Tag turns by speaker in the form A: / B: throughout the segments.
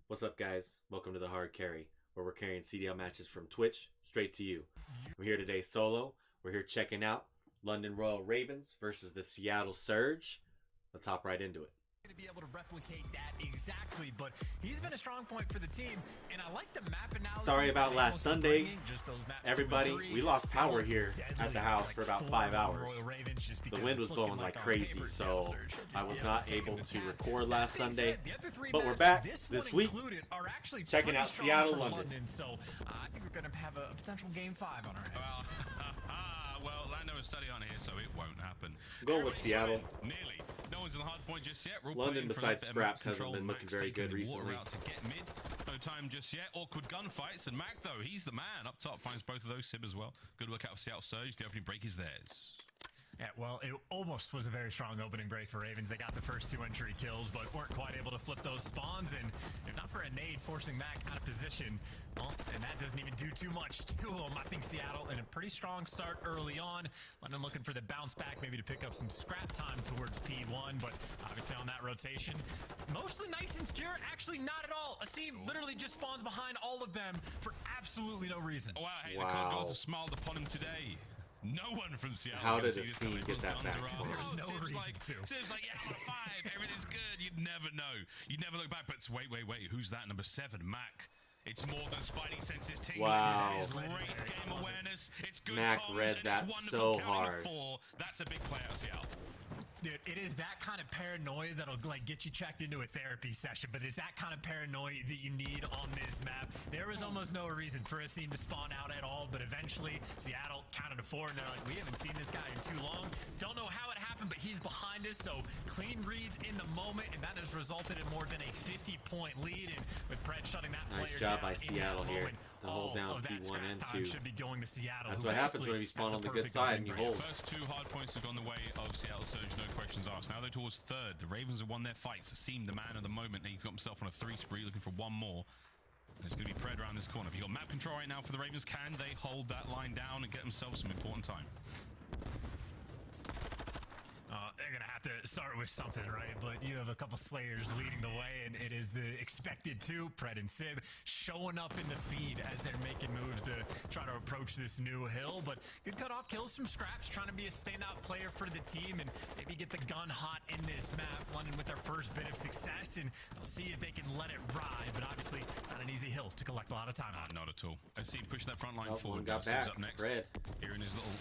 A: What's up, guys? Welcome to the Hard Carry, where we're carrying CDL matches from Twitch straight to you. We're here today solo. We're here checking out London Royal Ravens versus the Seattle Surge. Let's hop right into it.
B: To be able to replicate that exactly, but he's been a strong point for the team, and I like the map analysis.
A: Sorry about last Sunday, everybody. We lost power here at the house for about 5 hours. The wind was blowing like crazy, so I was not able to record last Sunday. But we're back this week, checking out Seattle, London.
B: So I think we're going to have a potential Game 5 on our hands.
C: Well, Lando is studying on here, so it won't happen.
A: Go with Seattle.
C: Nearly. No one's in the hard point just yet.
A: London, besides Scraps, hasn't been looking very good recently.
C: To get mid. No time just yet. Awkward gunfights. And Mac, though, he's the man. Up top, finds both of those. Sib as well. Good work out for Seattle Surge. The opening break is theirs.
B: Yeah, well, it almost was a very strong opening break for Ravens. They got the first 2 entry kills, but weren't quite able to flip those spawns, and if not for a nade forcing Mac out of position, well, and that doesn't even do too much to them. I think Seattle in a pretty strong start early on. London looking for the bounce back, maybe to pick up some scrap time towards P1, but obviously on that rotation, mostly nice and secure. Actually, not at all. Asim literally just spawns behind all of them for absolutely no reason.
C: Oh, wow. Hey, the Code Gods have smiled upon him today. No one from Seattle.
A: How did Asim get that back?
B: There's no reason to.
C: Seems like, yes, 5. Everything's good. You'd never know. You'd never look back. But wait. Who's that? Number 7, Mac. It's more than Spidey senses tingling.
A: Wow.
C: It's great game awareness. It's good
A: Mac
C: comms,
A: read that so hard.
C: 4. That's a big play out of Seattle.
B: Dude, it is that kind of paranoia that'll like get you checked into a therapy session, but it's that kind of paranoia that you need on this map. There was almost no reason for Asim to spawn out at all, but eventually Seattle counted to 4, and they're like, we haven't seen this guy in too long. Don't know how it happened, but he's behind us, so clean reads in the moment, and that has resulted in more than a 50-point lead, and with Pred shutting that player
A: nice job
B: down
A: by Seattle here
C: moment,
A: to hold down P1 and 2.
B: Should be going to Seattle.
A: That's what happens when you spawn on the good side and you hold.
C: First 2 hard points have gone the way of Seattle Surge, no questions asked. Now they're towards 3rd. The Ravens have won their fights. Asim, the man of the moment, he's got himself on a 3 spree, looking for 1 more. And it's going to be Pred around this corner. If you've got map control right now for the Ravens, can they hold that line down and get themselves some important time?
B: They're going to have to start with something, right? But you have a couple Slayers leading the way, and it is the expected 2, Pred and Sib, showing up in the feed as they're making moves to try to approach this new hill. But good cutoff kills from Scraps, trying to be a standout player for the team and maybe get the gun hot in this map. London with their first bit of success, and they'll see if they can let it ride. But obviously, not an easy hill to collect a lot of time on.
C: Not at all. I see him push that front line forward.
A: Got back.
C: Up next.
A: Red.
C: Here in his little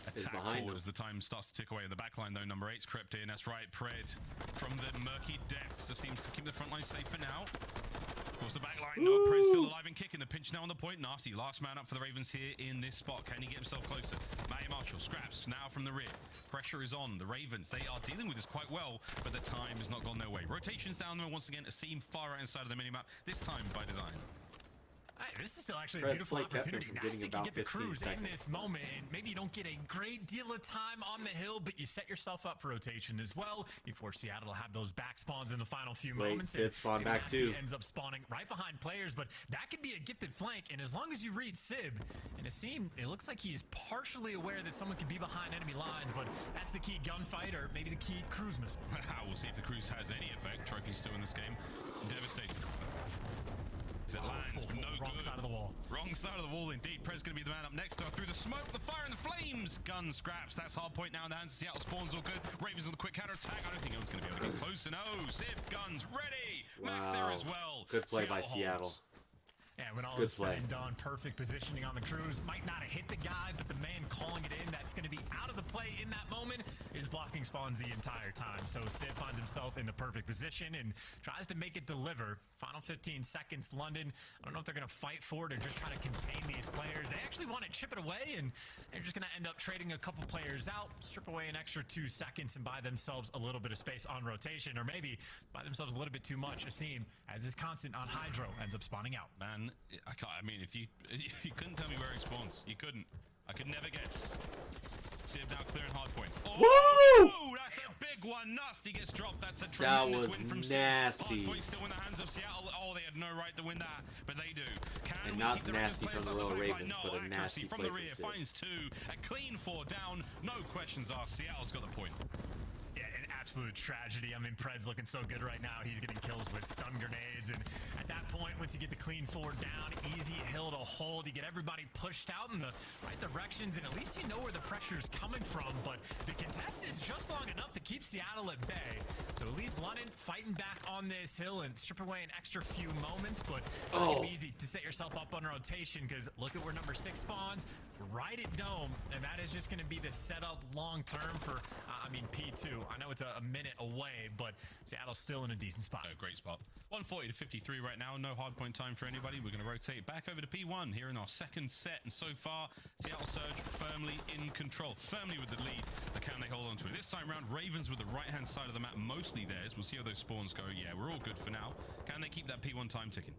C: attack forward as the time starts to tick away. The back line, though, number 8's crept in. That's right, Pred from the murky depths. That seems to keep the front line safe for now. Of course, the back line, no, Pred's still alive and kicking. The pinch now on the point. Nasty, last man up for the Ravens here in this spot. Can he get himself closer? Matty Marshall, Scraps now from the rear. Pressure is on. The Ravens, they are dealing with this quite well, but the time has not gone their way. Rotations down there once again. Asim far right inside of the minimap, this time by design.
B: Hey, this is still actually a beautiful opportunity. Nice to get the cruise
A: seconds.
B: in this moment, and maybe you don't get a great deal of time on the hill, but you set yourself up for rotation as well. You force Seattle to have those back spawns in the final few moments.
A: Sib spawn back too.
B: Ends up spawning right behind players, but that could be a gifted flank, and as long as you read Sib, and Asim, it looks like he's partially aware that someone could be behind enemy lines, but that's the key gunfight, or maybe the key cruise missile.
C: We'll see if the cruise has any effect. Trophy's still in this game. Devastating. It lands, but no
B: wrong
C: good.
B: Side of the wall.
C: Wrong side of the wall indeed. Pred's going to be the man up next to her. Through the smoke, the fire, and the flames. Gun Scraps. That's hard point now in the hands of Seattle. Spawns all good. Ravens on the quick counter attack. I don't think anyone's going to be able to get close. And oh, Sib, guns ready. Max there as well.
A: Good play by Seattle.
B: Yeah, when all is said and done, perfect positioning on the cruise. Might not have hit the guy, but the man calling it in, that's going to be out of the play in that moment, is blocking spawns the entire time. So Sid finds himself in the perfect position and tries to make it deliver. Final 15 seconds, London. I don't know if they're going to fight for it or just try to contain these players. They actually want to chip it away, and they're just going to end up trading a couple players out, strip away an extra 2 seconds, and buy themselves a little bit of space on rotation, or maybe buy themselves a little bit too much. Asim, as is constant on Hydro, ends up spawning out.
C: Man, I can't. I mean, if you couldn't tell me where he spawns, you couldn't. I could never guess. Sib now clearing hard point. Oh, woo! That's a big one. Nasty gets dropped. That's a tremendous win from
A: nasty.
C: Hard point still in the hands of Seattle. Oh, they had no right to win that, but they do. Can
A: and
C: we
A: not
C: keep the
A: nasty from the Royal Ravens,
C: no,
A: but a nasty
C: from
A: play
C: the rear. Finds 2. A clean 4 down. No questions asked. Seattle's got the point.
B: Yeah, absolute tragedy. I mean, Pred's looking so good right now. He's getting kills with stun grenades, and at that point, once you get the clean forward down, easy hill to hold. You get everybody pushed out in the right directions, and at least you know where the pressure is coming from. But the contest is just long enough to keep Seattle at bay. So at least London fighting back on this hill and strip away an extra few moments, but it's not gonna be easy to set yourself up on rotation, because look at where number 6 spawns, right at Dome, and that is just going to be the setup long term for, I mean, P2. I know it's a minute away, but Seattle's still in a decent spot.
C: A great spot. 140 to 53 right now. No hard point time for anybody. We're going to rotate back over to P1 here in our second set, and so far, Seattle Surge firmly in control, firmly with the lead. But can they hold on to it? This time round, Ravens with the right-hand side of the map, mostly theirs. We'll see how those spawns go. Yeah, we're all good for now. Can they keep that P1 time ticking?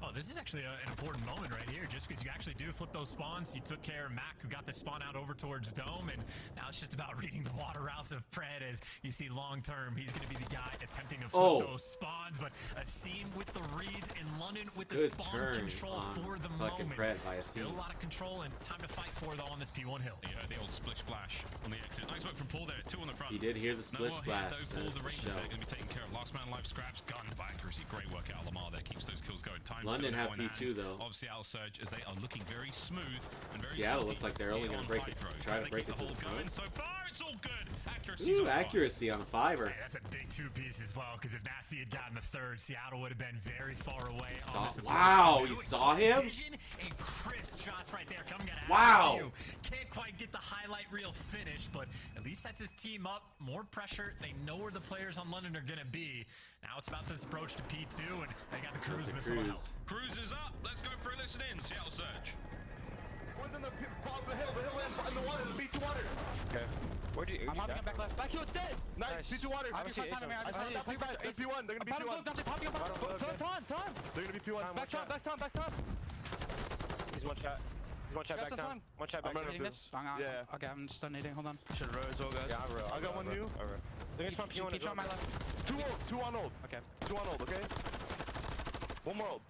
B: Oh, this is actually an important moment right here, just because you actually do flip those spawns. You took care of Mac, who got the spawn out over towards Dome, and now it's just about reading the water routes of Pred. As you see, long term, he's going to be the guy attempting to flip those spawns. But a scene with the reads in London with the spawn control for the moment. Still a lot of control and time to fight for, though, on this P1 hill.
C: You heard the old splish splash on the exit. Nice work from Paul there. 2 on the front.
A: He did hear the splish splash.
C: No more hit, though, for the Ravens. They're going to be taken care of. Last man alive scraps, gun by accuracy. Great work out of Lamar there. Keeps those kills going. Time
A: London have P2 though.
C: Of Seattle Surge, as they are looking very smooth and very
A: Seattle looks like they're only going to break it, try to break it to the front.
C: So far, it's all good.
A: Ooh, accuracy on a 5er.
B: Hey, that's a big 2-piece as well, because if Nasty had gotten the 3rd, Seattle would have been very far away.
A: Wow, he saw him?
B: And crisp shots right there coming out of
A: wow.
B: Can't quite get the highlight reel finish, but at least sets his team up. More pressure. They know where the players on London are going to be. Now it's about this approach to P2, and they got the Cruise missile help.
C: Cruise is up. Let's go for a listen in. Seattle Surge.
D: One's on the bottom of the hill in the water, the B2 water. Okay.
E: Where'd you?
D: I'm hopping back left. Back heel, dead! Nice, B2 water.
E: I see
D: They're P1, they're gonna be P1. Time! They're gonna be P1. Back time!
E: He's one shot. One shot back time. One shot back time.
D: Yeah.
F: Okay, I'm just detonating. Hold on.
D: Should row as well, guys.
E: Yeah, I row.
D: I got one new.
E: They're gonna P1
F: Keep on my left.
D: 2 on hold.
F: Okay.
D: 2 on hold, okay? One more hold.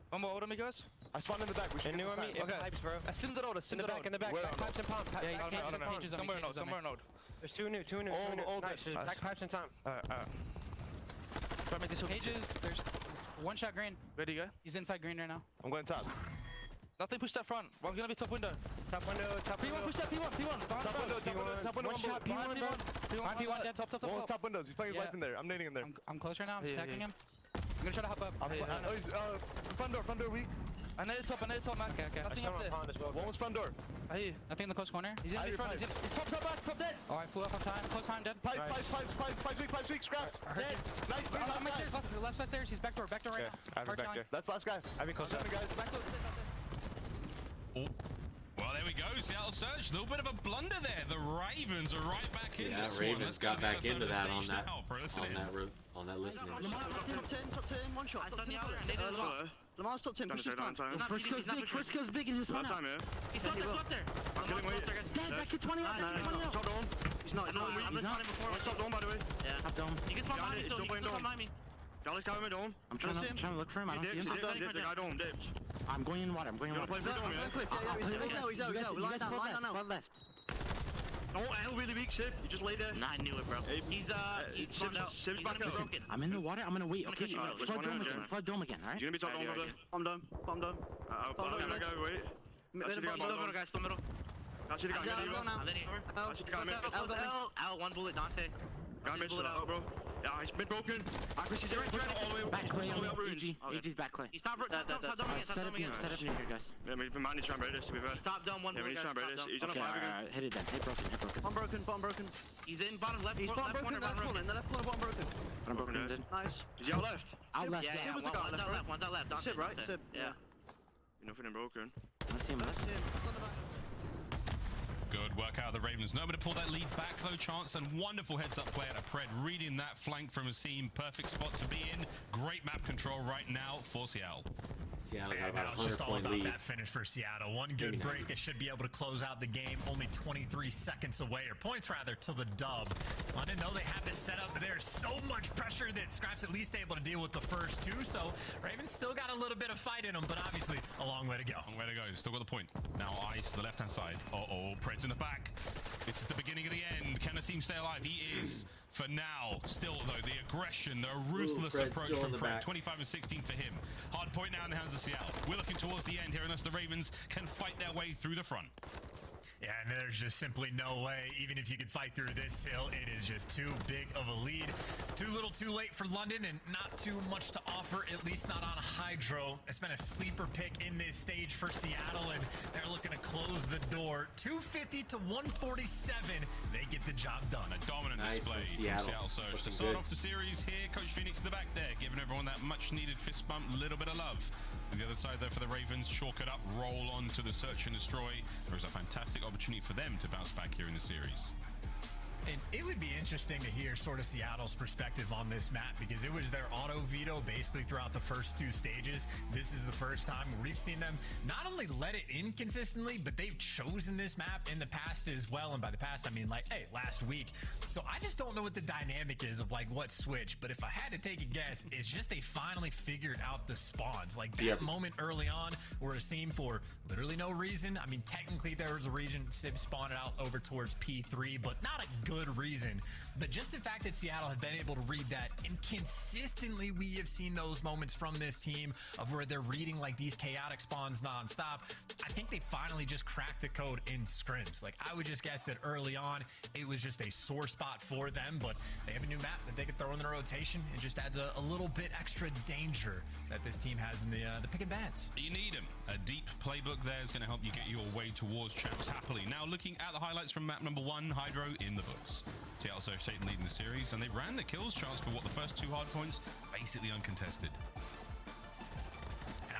F: One more hold on me, guys.
D: I spawned in the back. We should
E: new on me.
D: Okay.
E: Pipes, bro.
D: Sim the road.
E: In the back.
D: Where
E: Back pipes and pump.
F: Yeah, he's
D: I don't know.
F: pages on
D: Somewhere node.
E: There's two new.
D: All
E: Nice. There's back pipes and time.
F: So I make this pages. There's one shot green.
D: Ready, go?
F: He's inside green right now.
D: I'm going top.
F: Nothing push that front. One's gonna be top window.
E: Top window.
F: P1, push that P1.
D: Top window.
F: One shot, P1 dead. Top.
D: One's top windows. He's playing his life in there. I'm nading in there.
F: I'm close right now. I'm stacking him. I'm gonna try to hop up.
D: Front door weak.
F: I need top, man. Okay.
E: Nothing up there.
D: One was front door.
F: I hear you. Nothing in the close corner. He's in front. He's
D: Top dead.
F: Oh, I flew up on time. Close time, dead.
D: Pipes weak, scraps. Dead. Nice.
F: Left side stairs. He's back door right now.
E: Back there.
D: That's last guy.
E: I've been close.
D: Guys. Back door.
C: Oh. Well, there we go. Seattle Surge. A little bit of a blunder there. The Ravens are right back in this one.
A: Ravens got back into that on that listening.
G: Lamar, top 10, one shot. Lamar, stop 10, push this time. Frisco's big in his one out.
H: He's not up there.
G: Dead, back at 20 out.
H: Top dome.
G: He's not.
H: I've been trying before.
G: Top dome, by the way. Yeah. Top dome.
H: He can spawn behind me, so he can spawn behind me.
G: Charlie's coming with dome. I'm trying to look for him. I don't see him.
H: The guy dome, dips.
G: I'm going in water. I'm going in water. He's out. Line down now. Left.
H: Oh, L really weak, Sip. You just lay there.
G: Nah, I knew it, bro.
H: He's spawned out. Sip's back out.
G: I'm in the water. I'm gonna wait. Okay, flood dome again, alright?
H: You're gonna be top dome, brother. I'm done. I gotta wait.
G: Still middle.
H: That's the guy.
G: L, one bullet, Dante.
H: Guy missed it out, bro. Yeah, he's been broken. He's all the way
G: back clay
H: all the way up ruins.
G: AG's back clay.
H: He's top dome again.
G: Set up near here, guys.
H: Yeah, we've been managing to break this, to be fair.
G: Top dome, one bullet,
H: he's trying to break this. He's on a 5 again.
G: Hit it then. Hit broken.
H: I'm broken.
G: He's in bottom left. He's bottom broken. Left corner, bottom broken.
H: I'm broken, dude.
G: Nice.
H: Is he out left?
G: Out left.
H: Yeah,
G: One's out left. Sip, right? Sip. Yeah.
H: Nothing in broken.
G: That's him.
C: Good work out of the Ravens. Nobody to pull that lead back though. Chance and wonderful heads-up play out of Pred. Reading that flank from a seam. Perfect spot to be in. Great map control right now for Seattle.
A: Seattle got about a 100-point lead.
B: It's just all about that finish for Seattle. One good break, they should be able to close out the game. Only 23 seconds away, or points rather, to the dub. I didn't know they had this set up, but there's so much pressure that Scrap's at least able to deal with the first two. So Ravens still got a little bit of fight in them, but obviously a long way to go.
C: Long way to go. Still got the point. Now eyes to the left-hand side. Pred Pred's in the back. This is the beginning of the end. Can Asim stay alive? He is. For now, still though, the aggression, the ruthless approach from Pred. 25 and 16 for him. Hard point now in the hands of Seattle. We're looking towards the end here unless the Ravens can fight their way through the front.
B: Yeah, and there's just simply no way, even if you could fight through this hill, it is just too big of a lead. Too little too late for London, and not too much to offer, at least not on Hydro. It's been a sleeper pick in this stage for Seattle, and they're looking to close the door. 250 to 147, they get the job done.
C: A dominant display from Seattle Surge. To start off the series here, Coach Phoenix in the back there, giving everyone that much-needed fist bump, a little bit of love. On the other side there for the Ravens, chalk it up, roll on to the search and destroy. There is a fantastic opportunity for them to bounce back here in the series.
B: And it would be interesting to hear sort of Seattle's perspective on this map, because it was their auto veto basically throughout the first two stages. This is the first time we've seen them not only let it in consistently, but they've chosen this map in the past as well. And by the past, I mean like, hey, last week. So I just don't know what the dynamic is of like what switch, but if I had to take a guess, it's just they finally figured out the spawns. Like that moment early on where Asim, for literally no reason, I mean, technically there was a reason, Sib spawned out over towards P3, but not a good reason. But just the fact that Seattle had been able to read that, and consistently we have seen those moments from this team of where they're reading like these chaotic spawns nonstop. I think they finally just cracked the code in scrims. Like I would just guess that early on it was just a sore spot for them, but they have a new map that they could throw in their rotation. It just adds a little bit extra danger that this team has in the pick and bans.
C: You need them. A deep playbook there is going to help you get your way towards champs happily. Now looking at the highlights from map number 1, Hydro in the books. Seattle Surge taking lead in the series, and they ran the kills charts for what the first 2 hard points, basically uncontested.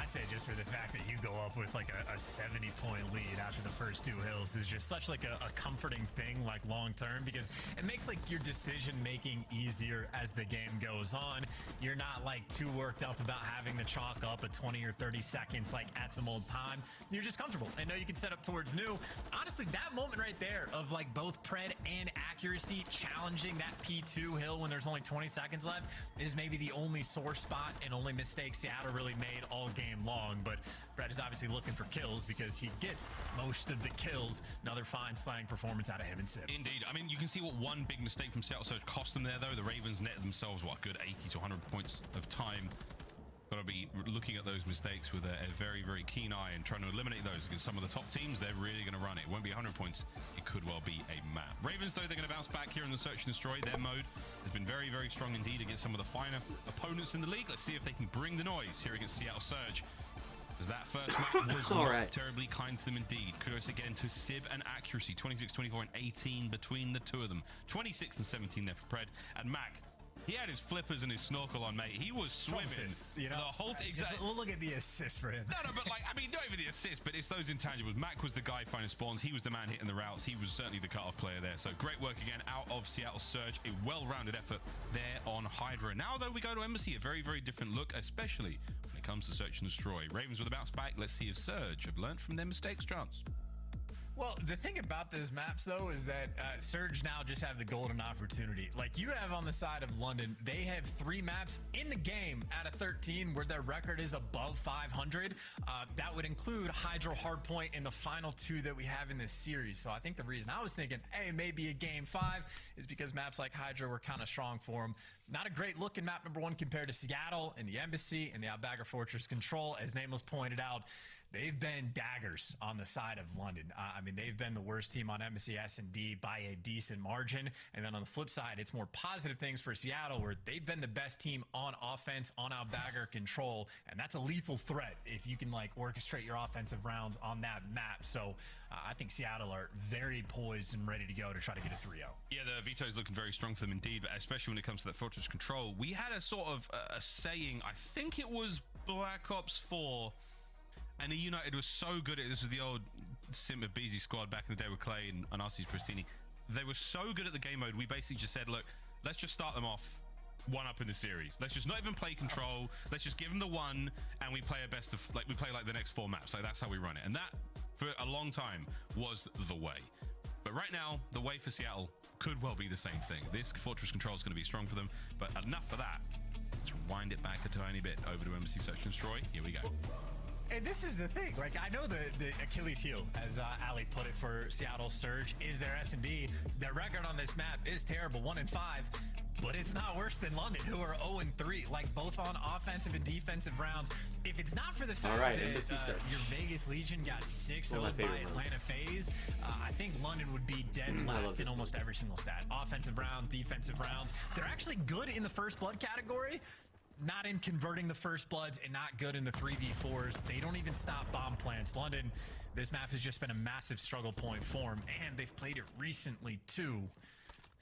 B: I'd say just for the fact that you go up with like a 70-point lead after the first 2 hills is just such like a comforting thing, like long term, because it makes like your decision making easier as the game goes on. You're not like too worked up about having to chalk up a 20 or 30 seconds like at some old time. You're just comfortable and know you can set up towards new. Honestly, that moment right there of like both pred and accuracy challenging that P2 hill when there's only 20 seconds left is maybe the only sore spot and only mistake Seattle really made all game long. But Brett is obviously looking for kills because he gets most of the kills. Another fine slaying performance out of him and Sib.
C: Indeed. I mean, you can see what one big mistake from Seattle Surge cost them there, though. The Ravens netted themselves, what, good 80 to 100 points of time. Got to be looking at those mistakes with a very, very keen eye and trying to eliminate those, because some of the top teams, they're really going to run it. It won't be 100 points. It could well be a map. Ravens, though, they're going to bounce back here in the Search and Destroy. Their mode has been very, very strong indeed against some of the finer opponents in the league. Let's see if they can bring the noise here against Seattle Surge. As that first map was not terribly kind to them indeed. Kudos again to Sib and Accuracy. 26, 24, and 18 between the two of them. 26 and 17 there for Pred. And Mac, he had his flippers and his snorkel on, mate. He was swimming.
B: You know,
C: the whole
B: we'll look at the assist for him.
C: No, but like, I mean, not even the assist, but it's those intangibles. Mac was the guy finding spawns. He was the man hitting the routes. He was certainly the cutoff player there. So great work again out of Seattle Surge. A well-rounded effort there on Hydra. Now, though, we go to Embassy. A very, very different look, especially when it comes to Search and Destroy. Ravens with a bounce back. Let's see if Surge have learned from their mistakes, Chance.
B: Well, the thing about those maps, though, is that Surge now just have the golden opportunity. Like you have on the side of London, they have 3 maps in the game out of 13 where their record is above 500. That would include Hydro Hardpoint in the final 2 that we have in this series. So I think the reason I was thinking, hey, maybe a game 5 is because maps like Hydro were kind of strong for them. Not a great look in map number 1 compared to Seattle and the Embassy and the Outbagger Fortress Control. As Nameless pointed out, they've been daggers on the side of London. I mean, they've been the worst team on Embassy S&D by a decent margin. And then on the flip side, it's more positive things for Seattle, where they've been the best team on offense, on Outbagger Control. And that's a lethal threat if you can like orchestrate your offensive rounds on that map. So I think Seattle are very poised and ready to go to try to get a 3-0.
C: Yeah, the veto is looking very strong for them indeed, but especially when it comes to that Fortress Control. We had a sort of a saying, I think it was Black Ops 4, and the United was so good at this. Was the old Simba Beezy squad back in the day with Clay and Arceus Pristini. They were so good at the game mode. We basically just said, look, let's just start them off 1-up in the series. Let's just not even play control. Let's just give them the 1, and we play a best of, like we play like the next 4 maps. Like that's how we run it. And that for a long time was the way. But right now, the way for Seattle could well be the same thing. This Fortress Control is going to be strong for them, but enough for that. Let's wind it back a tiny bit over to Embassy Search and Destroy. Here we go.
B: And this is the thing. Like, I know the Achilles heel, as Ali put it, for Seattle Surge is their S&D. Their record on this map is terrible, 1-5. But it's not worse than London, who are 0-3, like both on offensive and defensive rounds. If it's not for the fact that your Vegas Legion got 6-0 by Atlanta FaZe, I think London would be dead last in almost every single stat. Offensive round, defensive rounds. They're actually good in the first blood category, not in converting the first bloods, and not good in the 3v4s. They don't even stop bomb plants. London, this map has just been a massive struggle point for them, and they've played it recently too.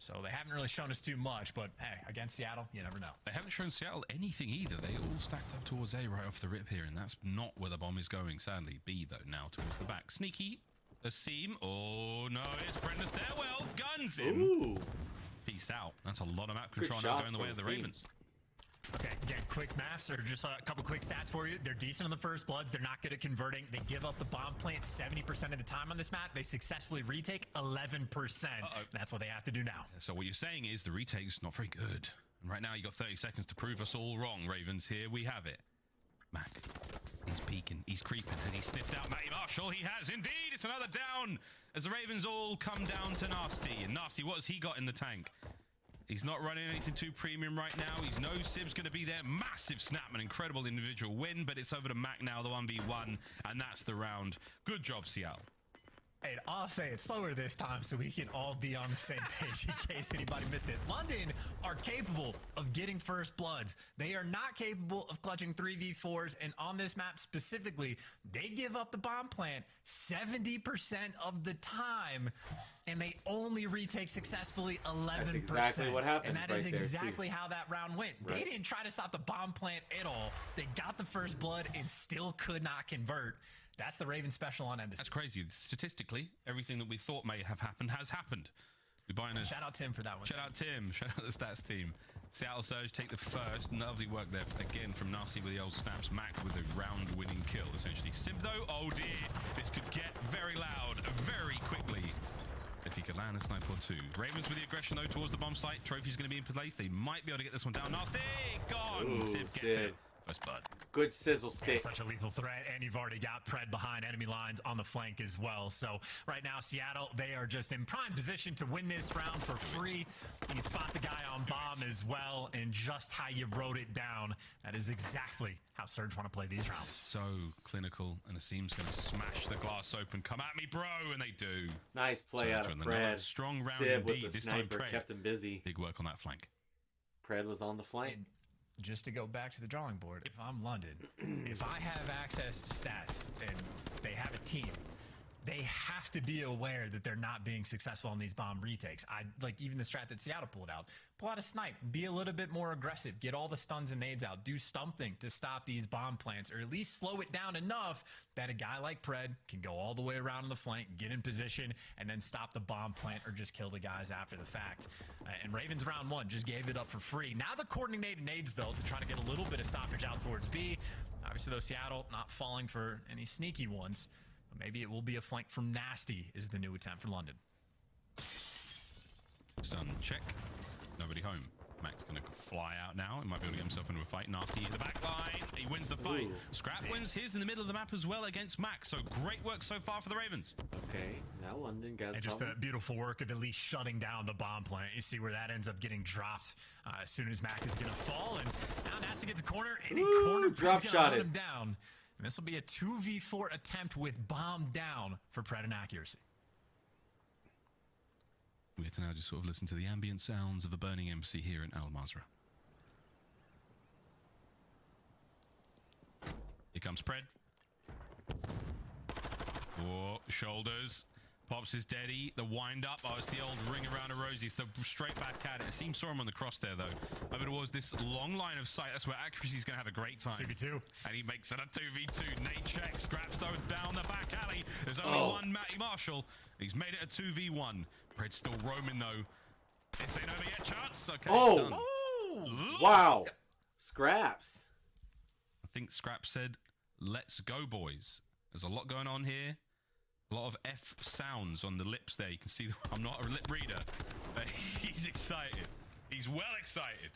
B: So they haven't really shown us too much, but hey, against Seattle, you never know.
C: They haven't shown Seattle anything either. They all stacked up towards A right off the rip here, and that's not where the bomb is going, sadly. B, though, now towards the back. Sneaky, a seam. Oh, no, it's Brenda Stairwell. Guns in.
A: Ooh.
C: Peace out. That's a lot of map control now going the way of the Ravens.
B: Okay, again, quick maths, or just a couple quick stats for you. They're decent on the first bloods. They're not good at converting. They give up the bomb plant 70% of the time on this map. They successfully retake 11%. That's what they have to do now.
C: So what you're saying is the retake's not very good. And right now you got 30 seconds to prove us all wrong, Ravens. Here we have it. Mac, he's peeking, he's creeping. Has he sniffed out Matty Marshall? He has indeed. It's another down as the Ravens all come down to Nasty. And Nasty, what has he got in the tank? He's not running anything too premium right now. He's no Sib's going to be there. Massive snap, an incredible individual win, but it's over to Mac now, the 1v1, and that's the round. Good job, Seattle.
B: Hey, I'll say it slower this time so we can all be on the same page in case anybody missed it. London are capable of getting first bloods. They are not capable of clutching 3v4s, and on this map specifically, they give up the bomb plant 70% of the time, and they only retake successfully 11%.
A: That's exactly what happened.
B: And that is exactly how that round went. They didn't try to stop the bomb plant at all. They got the first blood and still could not convert. That's the Raven special on Embassy.
C: That's crazy. Statistically, everything that we thought may have happened has happened.
B: Shout out Tim for that one.
C: Shout out Tim. Shout out the stats team. Seattle Surge take the first. Lovely work there again from Nasty with the old snaps. Mac with a round-winning kill, essentially. Sim though, oh dear, this could get very loud very quickly. If he could land a sniper or two. Ravens with the aggression though towards the bomb site. Trophy's going to be in place. They might be able to get this one down. Nasty gone.
A: Ooh,
C: Sib gets it. First blood.
A: Good sizzle stick.
B: Yeah, such a lethal threat, and you've already got Pred behind enemy lines on the flank as well. So right now, Seattle, they are just in prime position to win this round for free. You can spot the guy on bomb as well, and just how you wrote it down. That is exactly how Surge want to play these rounds.
C: So clinical, and Asim's going to smash the glass open. Come at me, bro, and they do.
A: Nice play out of Pred.
C: Strong round
A: Sib
C: indeed.
A: with the
C: This
A: sniper
C: time Pred
A: kept him busy.
C: Big work on that flank.
A: Pred was on the flank.
B: And just to go back to the drawing board, if I'm London, if I have access to stats and they have a team, they have to be aware that they're not being successful on these bomb retakes. Like even the strat that Seattle pulled out. Pull out a snipe. Be a little bit more aggressive. Get all the stuns and nades out. Do something to stop these bomb plants, or at least slow it down enough that a guy like Pred can go all the way around on the flank, get in position, and then stop the bomb plant or just kill the guys after the fact. And Ravens round one just gave it up for free. Now the coordinated nades, though, to try to get a little bit of stoppage out towards B. Obviously, though, Seattle not falling for any sneaky ones. But maybe it will be a flank from Nasty is the new attempt for London.
C: Stun check. Nobody home. Mac's going to fly out now. He might be able to get himself into a fight. Nasty in the back line. He wins the fight.
A: Ooh.
C: Scrap wins his in the middle of the map as well against Mac. So great work so far for the Ravens.
A: Okay, now London got
B: and just the beautiful work of at least shutting down the bomb plant. You see where that ends up getting dropped as soon as Mac is going to fall. And now Nasty gets a corner. And a corner
A: drop shot
B: him down. And this will be a 2v4 attempt with bomb down for Pred and accuracy.
C: We get to now just sort of listen to the ambient sounds of the burning embassy here in Al Mazrah. Here comes Pred. Oh, shoulders. Pops his daddy. The wind up. Oh, it's the old ring around a rosy. It's the straight back at it. It seems saw him on the cross there, though. Over towards this long line of sight. That's where accuracy's going to have a great time.
B: 2v2.
C: And he makes it a 2v2. Nate check. Scraps, though, down the back alley. There's only one Matty Marshall. He's made it a 2v1. Pred's still roaming, though. This ain't over yet, chance. Okay, done.
A: Oh! Wow. Scraps.
C: I think Scraps said, let's go, boys. There's a lot going on here. A lot of F sounds on the lips there. You can see I'm not a lip reader, but he's excited. He's well excited.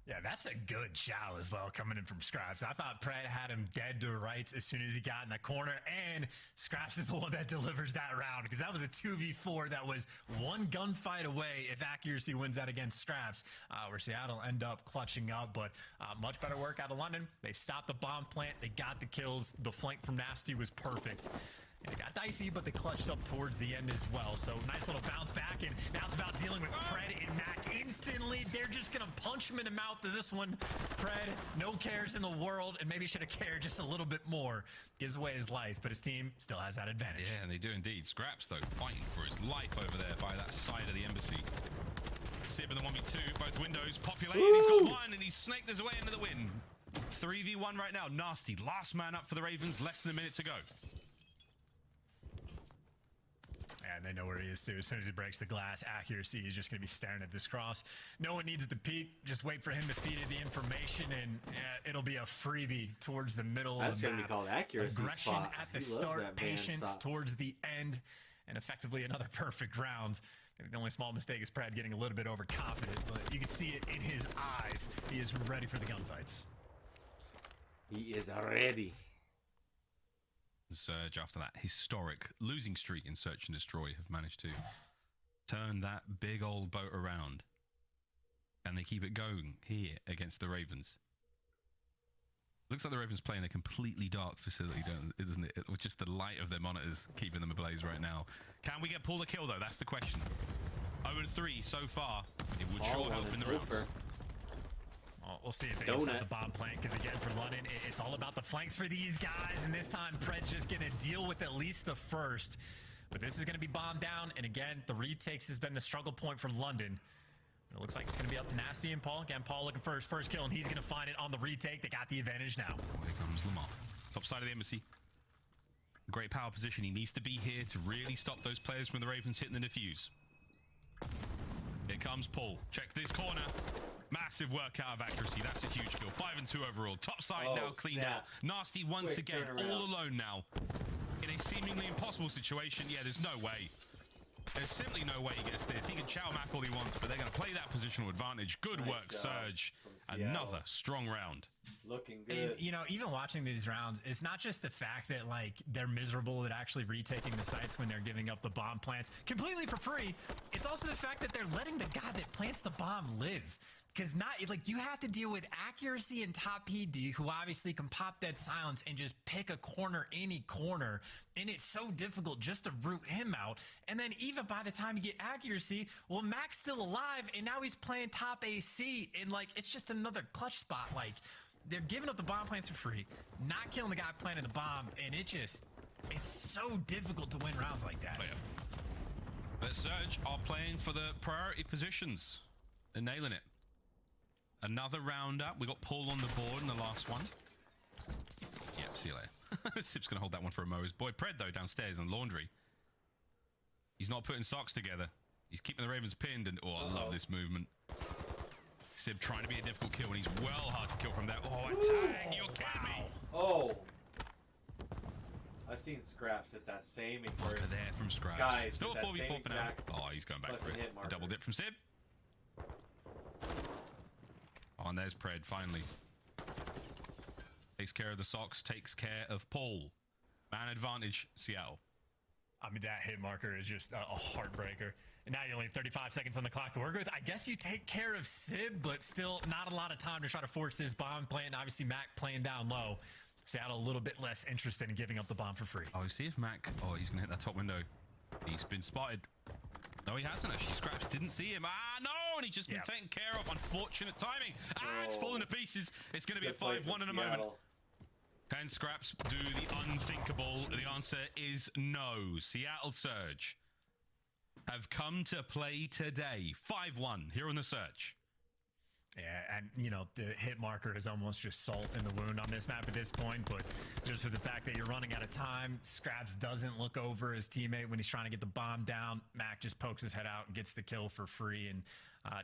B: Yeah, that's a good chow as well coming in from Scraps. I thought Pred had him dead to rights as soon as he got in the corner, and Scraps is the one that delivers that round because that was a 2v4 that was one gunfight away if accuracy wins that against Scraps, where Seattle end up clutching up, but much better work out of London. They stopped the bomb plant. They got the kills. The flank from Nasty was perfect. And it got dicey, but they clutched up towards the end as well. So nice little bounce back, and now it's about dealing with Pred and Mac instantly. They're just going to punch him in the mouth of this one. Pred, no cares in the world, and maybe should have cared just a little bit more. Gives away his life, but his team still has that advantage.
C: Yeah, and they do indeed. Scraps, though, fighting for his life over there by that side of the embassy. Sib in the 1v2, both windows populated. He's got one, and he's snaked his way into the win. 3v1 right now. Nasty, last man up for the Ravens, less than a minute to go.
B: And they know where he is too. As soon as he breaks the glass, accuracy is just going to be staring at this cross. No one needs to peek. Just wait for him to feed it the information, and it'll be a freebie towards the middle of the map.
A: That's going to be called accuracy
B: Aggression
A: spot.
B: at the start, patience towards the end, and effectively another perfect round. The only small mistake is Pred getting a little bit overconfident, but you can see it in his eyes. He is ready for the gunfights.
A: He is ready.
C: Surge, after that historic losing streak in Search and Destroy, have managed to turn that big old boat around, and they keep it going here against the Ravens. Looks like the Ravens play in a completely dark facility, doesn't it? With just the light of their monitors keeping them ablaze right now. Can we get Paul the kill though? That's the question. 0-3 so far. It would sure help in the rounds.
B: Well, we'll see if they set the bomb plant, because again, for London, it's all about the flanks for these guys, and this time Pred's just going to deal with at least the first. But this is going to be bombed down, and again, the retakes has been the struggle point for London. It looks like it's going to be up to Nasty and Paul. Again, Paul looking for his first kill, and he's going to find it on the retake. They got the advantage now.
C: Here comes Lamar. Top side of the embassy. Great power position. He needs to be here to really stop those players from the Ravens hitting the defuse. Here comes Paul. Check this corner. Massive work out of accuracy. That's a huge kill. 5-2 overall. Top side now cleaned out. Nasty once again, all alone now. In a seemingly impossible situation. Yeah, there's no way. There's simply no way he gets this. He can chow Mac all he wants, but they're going to play that positional advantage. Good work, Surge. Another strong round.
A: Looking good.
B: And, you know, even watching these rounds, it's not just the fact that, like, they're miserable at actually retaking the sites when they're giving up the bomb plants completely for free. It's also the fact that they're letting the guy that plants the bomb live. Because you have to deal with accuracy and top PD, who obviously can pop dead silence and just pick a corner, any corner. And it's so difficult just to root him out. And then even by the time you get accuracy, well, Mac's still alive, and now he's playing top AC. And, like, it's just another clutch spot. Like, they're giving up the bomb plants for free, not killing the guy planting the bomb. And it's so difficult to win rounds like that.
C: But Surge are playing for the priority positions and nailing it. Another round up. We got Paul on the board in the last one. Yep, see you later. Sip's going to hold that one for a mo. His boy Pred, though, downstairs in laundry. He's not putting socks together. He's keeping the Ravens pinned. And I love this movement. Sib trying to be a difficult kill, and he's well hard to kill from there. Oh, a tag. You're kidding me.
A: Oh. I've seen Scraps hit that same
C: Look at there from Scraps.
A: Skies
C: Still a 4v4 for now. Oh, he's going back for it. A double dip from Sib. Oh, and there's Pred, finally. Takes care of the socks, takes care of Paul. Man advantage, Seattle.
B: I mean, that hit marker is just a heartbreaker. And now you only have 35 seconds on the clock to work with. I guess you take care of Sib, but still not a lot of time to try to force this bomb plant. And obviously, Mac playing down low. Seattle a little bit less interested in giving up the bomb for free.
C: Oh, see if Mac... Oh, he's going to hit that top window. He's been spotted. No, he hasn't actually. Scraps didn't see him. Ah, no! And he's just been taken care of. Unfortunate timing. Ah, it's falling to pieces. It's going to be a 5-1 in a moment. Can Scraps do the unthinkable? The answer is no. Seattle Surge have come to play today. 5-1 here on the Search.
B: Yeah, and, you know, the hit marker is almost just salt in the wound on this map at this point, but just for the fact that you're running out of time, Scraps doesn't look over his teammate when he's trying to get the bomb down. Mac just pokes his head out and gets the kill for free, and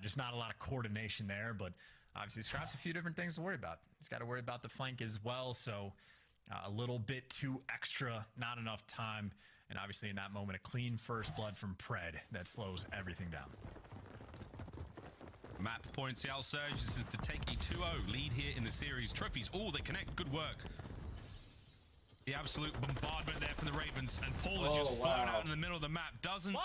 B: just not a lot of coordination there, but obviously Scraps a few different things to worry about. He's got to worry about the flank as well, so a little bit too extra, not enough time, and obviously in that moment, a clean first blood from Pred that slows everything down.
C: Map point, Seattle Surge. This is to take a 2-0 lead here in the series. Trophies, oh, they connect. Good work. The absolute bombardment there from the Ravens, and Paul is just flown out in the middle of the map. Doesn't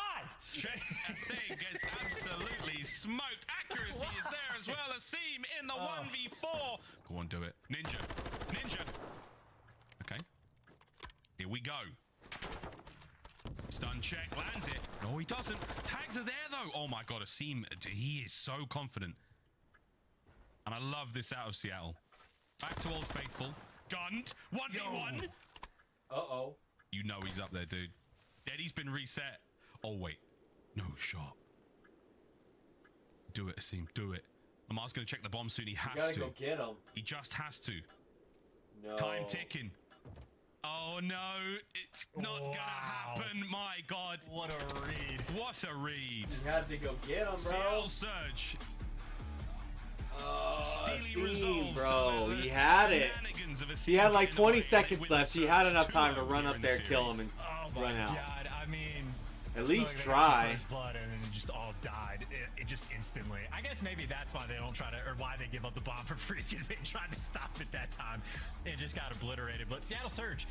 C: change a thing. Gets absolutely smoked. Accuracy is there as well. A seam in the 1v4. Go on, do it. Ninja. Ninja. Okay. Here we go. Stun check. Lands it. No, he doesn't. Tags are there, though. Oh, my God. A seam. He is so confident. And I love this out of Seattle. Back to Old Faithful. Gunned. 1v1.
A: Uh-oh.
C: You know he's up there, dude. Daddy's been reset. Oh, wait. No shot. Do it, Asim. Do it. Lamar's going to check the bomb soon. He has to.
A: You gotta go get him.
C: He just has to.
A: No.
C: Time ticking. Oh, no. It's not going to happen. My God.
B: What a read.
C: What a read.
A: You had to go get him, bro.
C: Seattle Surge.
A: Steely bro. He had it. He had like 20 seconds left. He had enough time to run up there, kill him, and run out.
B: God, I mean,
A: at least try.
B: Blood and then it just all died. It just instantly. I guess maybe that's why they don't try to, or why they give up the bomb for free, because they tried to stop it that time. It just got obliterated. But Seattle Surge,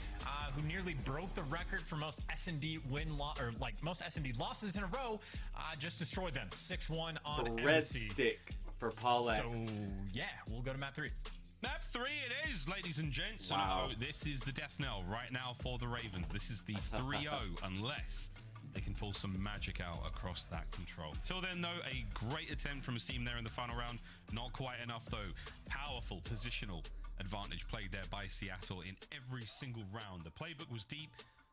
B: who nearly broke the record for most S&D or like most S&D losses in a row, just destroyed them. 6-1 on
A: The
B: MC.
A: red stick for Paul X.
B: So yeah, we'll go to map 3.
C: Map 3 it is, ladies and gents.
A: Wow.
C: So this is the death knell right now for the Ravens. This is the 3-0, unless they can pull some magic out across that control. Till then, though, a great attempt from Asim there in the final round. Not quite enough, though. Powerful positional advantage played there by Seattle in every single round. The playbook was deep.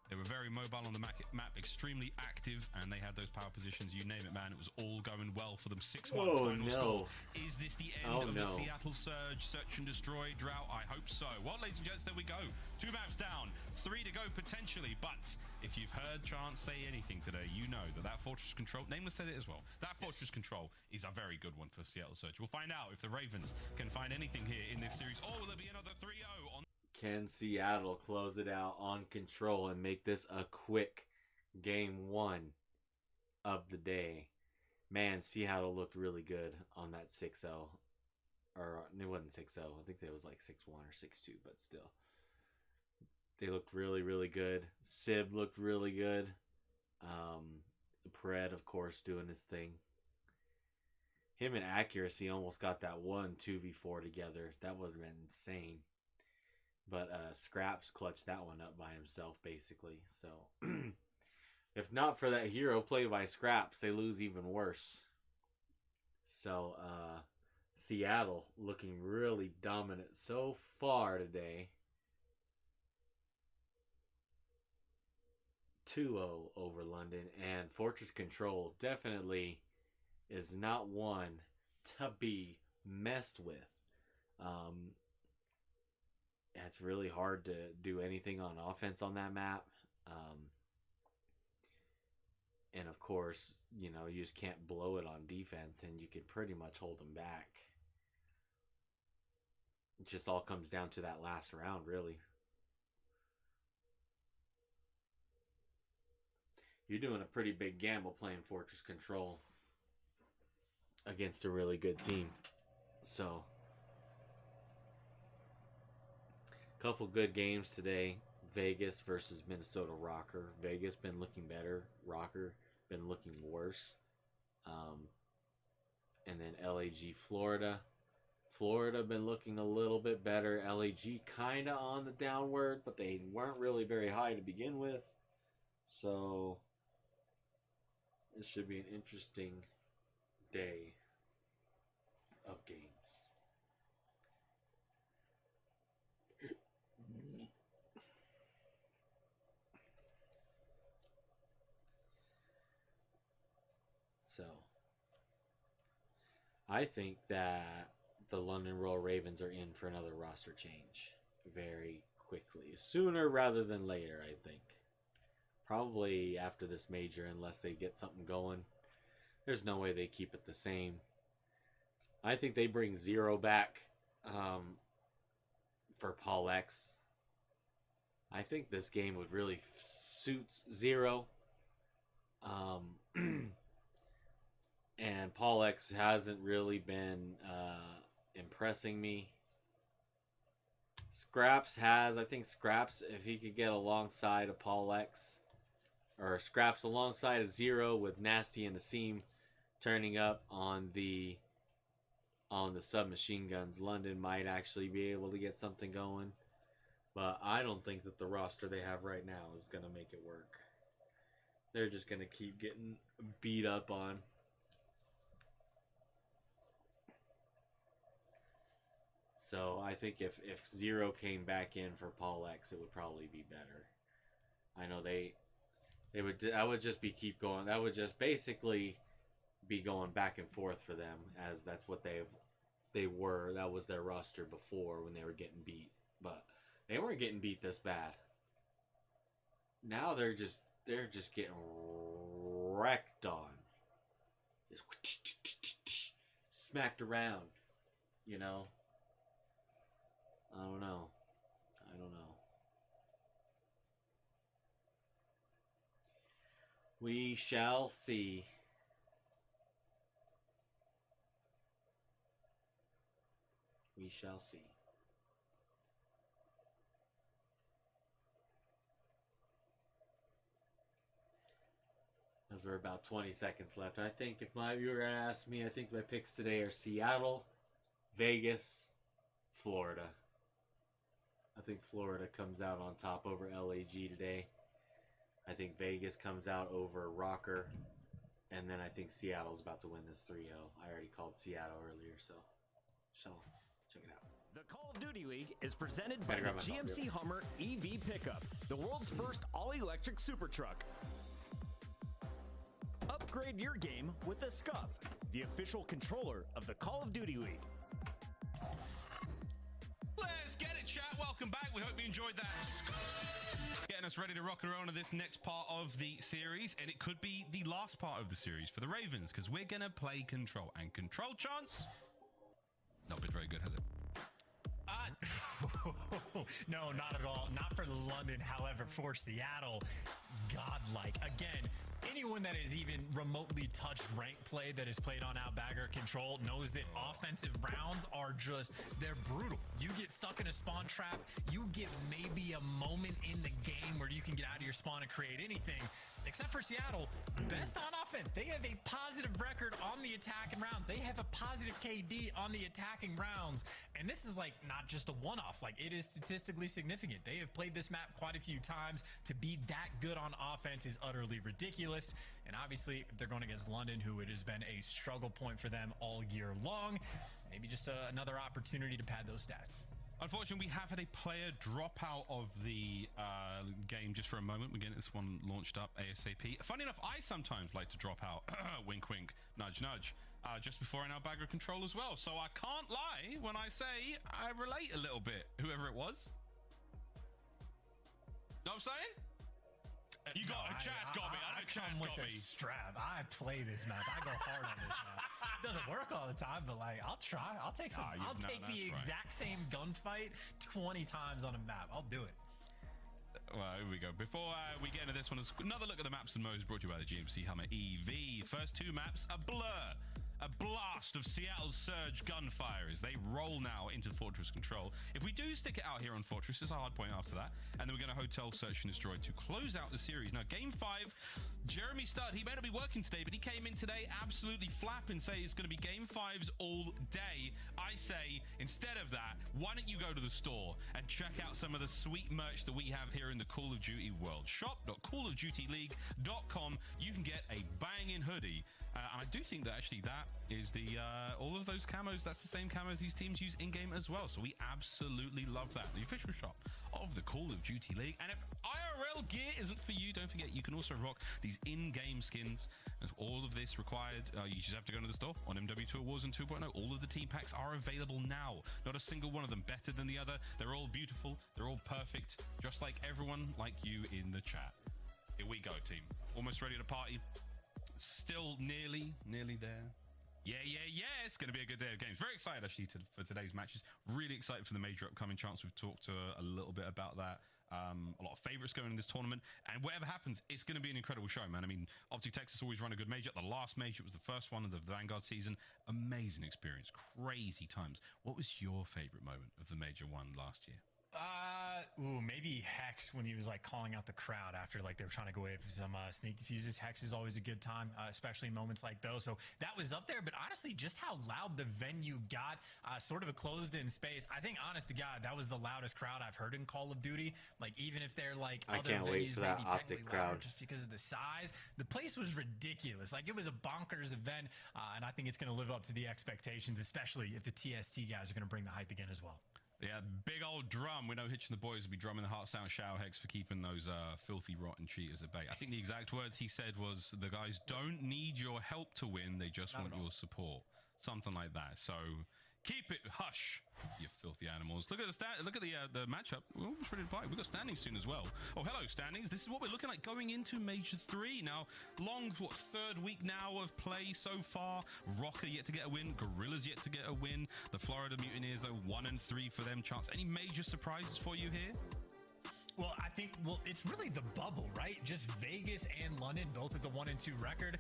C: They were very mobile on the map, extremely active, and they had those power positions. You name it, man. It was all going well for them. 6-1 final score. Is this the end of the Seattle Surge search and destroy drought? I hope so. Well, ladies and gents, there we go. 2 maps down, 3 to go potentially. But if you've heard Chance say anything today, you know that Fortress Control, Nameless said it as well, that Fortress Control is a very good one for Seattle Surge. We'll find out if the Ravens can find anything here in this series. Or will there be another 3-0 on...
A: Can Seattle close it out on Control and make this a quick game 1 of the day? Man, Seattle looked really good on that 6-0. Or it wasn't 6-0. I think it was like 6-1 or 6-2, but still. They looked really, really good. Sib looked really good. Pred, of course, doing his thing. Him and Accuracy almost got that 2v4 together. That would have been insane. But Scraps clutched that one up by himself, basically. So, if not for that hero play by Scraps, they lose even worse. So, Seattle looking really dominant so far today. 2-0 over London. And Fortress Control definitely is not one to be messed with. It's really hard to do anything on offense on that map. And of course, you know, you just can't blow it on defense, and you can pretty much hold them back. It just all comes down to that last round, really. You're doing a pretty big gamble playing Fortress Control against a really good team. So... couple good games today. Vegas versus Minnesota Rocker. Vegas been looking better. Rocker been looking worse. And then LAG Florida. Florida been looking a little bit better. LAG kind of on the downward, but they weren't really very high to begin with. So this should be an interesting day of games. So, I think that the London Royal Ravens are in for another roster change very quickly. Sooner rather than later, I think. Probably after this major, unless they get something going. There's no way they keep it the same. I think they bring Zero back for Paul X. I think this game would really suit Zero. And Paul X hasn't really been impressing me. Scraps has. I think Scraps, if he could get alongside of Paul X, or Scraps alongside of Zero with Nasty and Asim turning up on the submachine guns, London might actually be able to get something going. But I don't think that the roster they have right now is going to make it work. They're just going to keep getting beat up on. So I think if Zero came back in for Paul X, it would probably be better. I know they would. That would just be keep going. That would just basically be going back and forth for them, as that's what they were. That was their roster before when they were getting beat, but they weren't getting beat this bad. Now they're just getting wrecked on, just smacked around, you know. I don't know. We shall see. We shall see. As we're about 20 seconds left. I think if you were going to ask me, I think my picks today are Seattle, Vegas, Florida. I think Florida comes out on top over LAG today. I think Vegas comes out over Rocker. And then I think Seattle's about to win this 3-0. I already called Seattle earlier, so check it out.
I: The Call of Duty League is presented by the GMC Hummer EV Pickup, the world's first all-electric super truck. Upgrade your game with the Scuff, the official controller of the Call of Duty League.
C: Let's get it, chat. Welcome back. We hope you enjoyed that. Getting us ready to rock and roll on this next part of the series, and it could be the last part of the series for the Ravens, because we're going to play Control. And Control, Chance, not been very good, has it?
B: No, not at all. Not for London. However, for Seattle, godlike. Again, anyone that has even remotely touched rank play that has played on Outbagger Control knows that offensive rounds are just, they're brutal. You get stuck in a spawn trap, you get maybe a moment in the game where you can get out of your spawn and create anything. Except for Seattle, best on offense. They have a positive record on the attacking rounds. They have a positive KD on the attacking rounds. And this is like not just a one-off. Like, it is statistically significant. They have played this map quite a few times. To be that good on offense is utterly ridiculous. And obviously, they're going against London, who it has been a struggle point for them all year long. Maybe just another opportunity to pad those stats.
C: Unfortunately, we have had a player drop out of the game just for a moment. We're getting this one launched up ASAP. Funny enough, I sometimes like to drop out, wink, wink, nudge, nudge, just before an Outbagger Control as well. So I can't lie when I say I relate a little bit, whoever it was. Know what I'm saying? You got it. Chaz got me. I know Chaz got me.
B: Strap. I play this map. I go hard on this map. It doesn't work all the time, but like, I'll try. I'll take some. I'll take the exact same gunfight 20 times on a map. I'll do it.
C: Well, here we go. Before we get into this one, another look at the maps and modes brought to you by the GMC Hummer EV. First two maps, a blur. A blast of Seattle's Surge gunfire as they roll now into Fortress Control. If we do stick it out here on Fortress, there's a hard point after that. And then we're going to Hotel Search and Destroy to close out the series. Now, Game 5, Jeremy Studd, he may not be working today, but he came in today absolutely flapping, say it's going to be Game 5s all day. I say, instead of that, why don't you go to the store and check out some of the sweet merch that we have here in the Call of Duty world. Shop.callofdutyleague.com. You can get a banging hoodie. And I do think that actually that is the all of those camos, that's the same camos these teams use in-game as well. So we absolutely love that. The official shop of the Call of Duty League. And if IRL gear isn't for you, don't forget you can also rock these in-game skins. And all of this required, you just have to go to the store on MW2 Warzone 2.0. All of the team packs are available now. Not a single one of them better than the other. They're all beautiful. They're all perfect. Just like everyone like you in the chat. Here we go, team. Almost ready to party. Still nearly there. Yeah. It's going to be a good day of games. Very excited, actually, for today's matches. Really excited for the major upcoming chance. We've talked a little bit about that A lot of favorites going in this tournament, and whatever happens, it's going to be an incredible show, man. I mean, obviously Texas always run a good major. The last major was the first one of the Vanguard season. Amazing experience, crazy times. What was your favorite moment of the major one last year?
B: Maybe Hex when he was like calling out the crowd after like they were trying to go away for some sneak diffuses. Hex is always a good time, especially in moments like those. So that was up there, but honestly, just how loud the venue got, sort of a closed-in space. I think, honest to God, that was the loudest crowd I've heard in Call of Duty. Like, even if they're like
A: I
B: other
A: can't
B: venues,
A: wait for that
B: maybe
A: optic crowd,
B: just because of the size. The place was ridiculous. Like, it was a bonkers event, and I think it's going to live up to the expectations, especially if the TST guys are going to bring the hype again as well.
C: Yeah, big old drum. We know Hitch and the boys will be drumming the hearts out Shower Hex for keeping those filthy, rotten cheaters at bay. I think the exact words he said was, the guys don't need your help to win, they just want your support. Something like that. So keep it hush, you filthy animals. Look at the matchup. We're almost ready to play. We've got standings soon as well. Oh, hello, standings. This is what we're looking like going into Major 3. Now, third week now of play so far. Rocker yet to get a win. Gorilla's yet to get a win. The Florida Mutineers, though, 1-3 for them. Chance. Any major surprises for you here?
B: Well, I think, it's really the bubble, right? Just Vegas and London, both at the 1-2 record.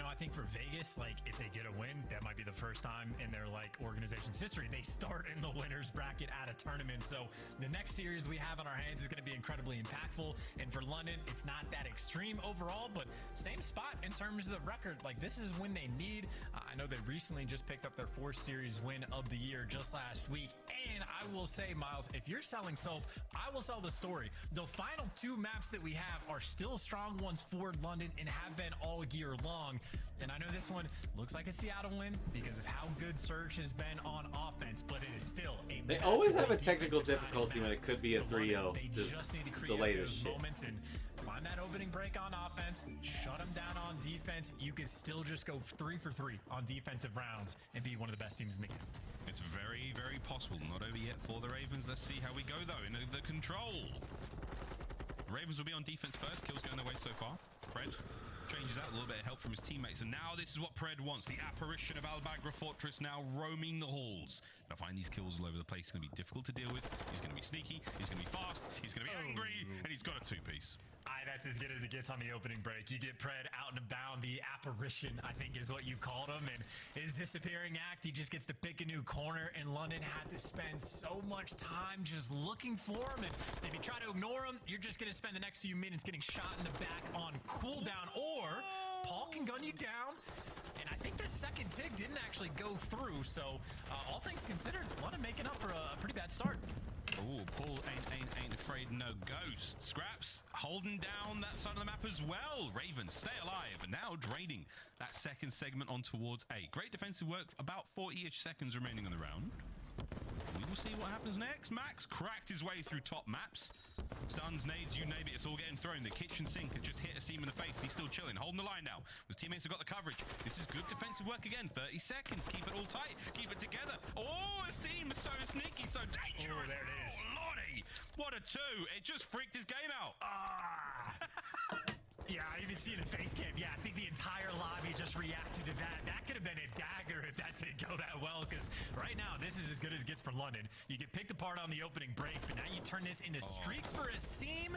B: I think for Vegas, like, if they get a win, that might be the first time in their, like, organization's history they start in the winner's bracket at a tournament. So the next series we have on our hands is going to be incredibly impactful. And for London, it's not that extreme overall, but same spot in terms of the record. Like, this is when they need. I know they recently just picked up their 4th series win of the year just last week. And I will say, Miles, if you're selling soap, I will sell the story. The final 2 maps that we have are still strong ones for London and have been all year long. And I know this one looks like a Seattle win because of how good Surge has been on offense, but it is still a
A: They always have a technical difficulty when it could be a 3-0.
B: They just need to create
A: delay
B: those
A: this shit.
B: moments and find that opening break on offense, shut them down on defense. You can still just go 3 for 3 on defensive rounds and be one of the best teams in the game.
C: It's very, very possible. Not over yet for the Ravens. Let's see how we go, though, in the control. Ravens will be on defense first. Kills going their way so far. Fred changes out, a little bit of help from his teammates. And now this is what Pred wants. The apparition of Albagra Fortress now roaming the halls. Gonna find these kills all over the place. It's going to be difficult to deal with. He's going to be sneaky. He's going to be fast. He's going to be angry. And he's got a 2-piece.
B: That's as good as it gets on the opening break. You get Pred out and about. The apparition, I think, is what you called him. And his disappearing act, he just gets to pick a new corner. And London had to spend so much time just looking for him. And if you try to ignore him, you're just going to spend the next few minutes getting shot in the back on cooldown. Or Paul can gun you down. And I think the second tick didn't actually go through. So all things considered, London making up for a pretty bad start.
C: Oh, Paul ain't afraid no ghost. Scraps holding down that side of the map as well. Ravens stay alive and now draining that second segment on towards A. Great defensive work, about 40-ish seconds remaining on the round. We will see what happens next. Max cracked his way through top maps. Stuns, nades, you name it, it's all getting thrown. The kitchen sink has just hit a seam in the face. He's still chilling, holding the line now. His teammates have got the coverage. This is good defensive work again. 30 seconds. Keep it all tight. Keep it together. Oh, a seam so sneaky, so dangerous.
B: Oh, there it is.
C: Oh, Lordy. What a 2. It just freaked his game out.
B: Yeah, I even see the face cam. Yeah, I think the entire lobby just reacted to that. That could have been a dagger if that didn't go that well, because right now, this is as good as it gets for London. You get picked apart on the opening break, but now you turn this into streaks for a seam.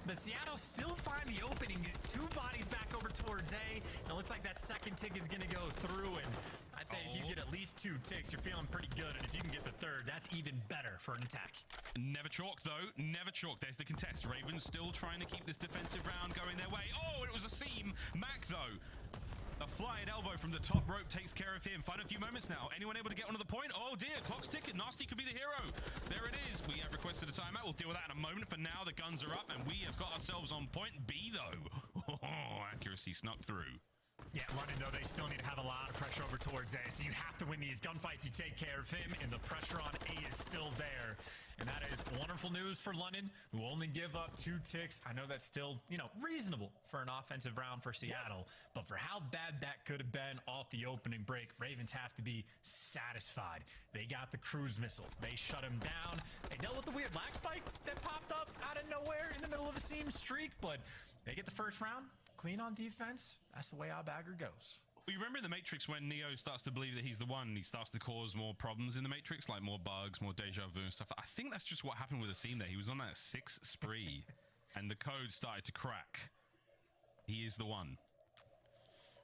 B: But Seattle still find the opening. 2 bodies back over towards A. And it looks like that second tick is going to go through. And I'd say if you get at least 2 ticks, you're feeling pretty good. And if you can get the third, that's even better for an attack.
C: Never chalk, though. Never chalk. There's the contest. Ravens still trying to keep this defensive round going their way. Oh, it was a seam. Mac, though. A flying elbow from the top rope takes care of him. Find a few moments now. Anyone able to get onto the point? Oh, dear. Clock's ticking. Nasty could be the hero. There it is. We have requested a timeout. We'll deal with that in a moment. For now, the guns are up, and we have got ourselves on point B, though. Oh, accuracy snuck through.
B: Yeah, London, though, they still need to have a lot of pressure over towards A, so you have to win these gunfights. You take care of him, and the pressure on A is still there. And that is wonderful news for London, who only give up 2 ticks. I know that's still, reasonable for an offensive round for Seattle, but for how bad that could have been off the opening break, Ravens have to be satisfied. They got the cruise missile. They shut him down. They dealt with the weird lag spike that popped up out of nowhere in the middle of a seam streak, but they get the first round. Clean on defense. That's the way Albagra goes.
C: Well, you remember in the Matrix when Neo starts to believe that he's the one, he starts to cause more problems in the Matrix, like more bugs, more deja vu and stuff. I think that's just what happened with Asim there. He was on that 6 spree, and the code started to crack. He is the one.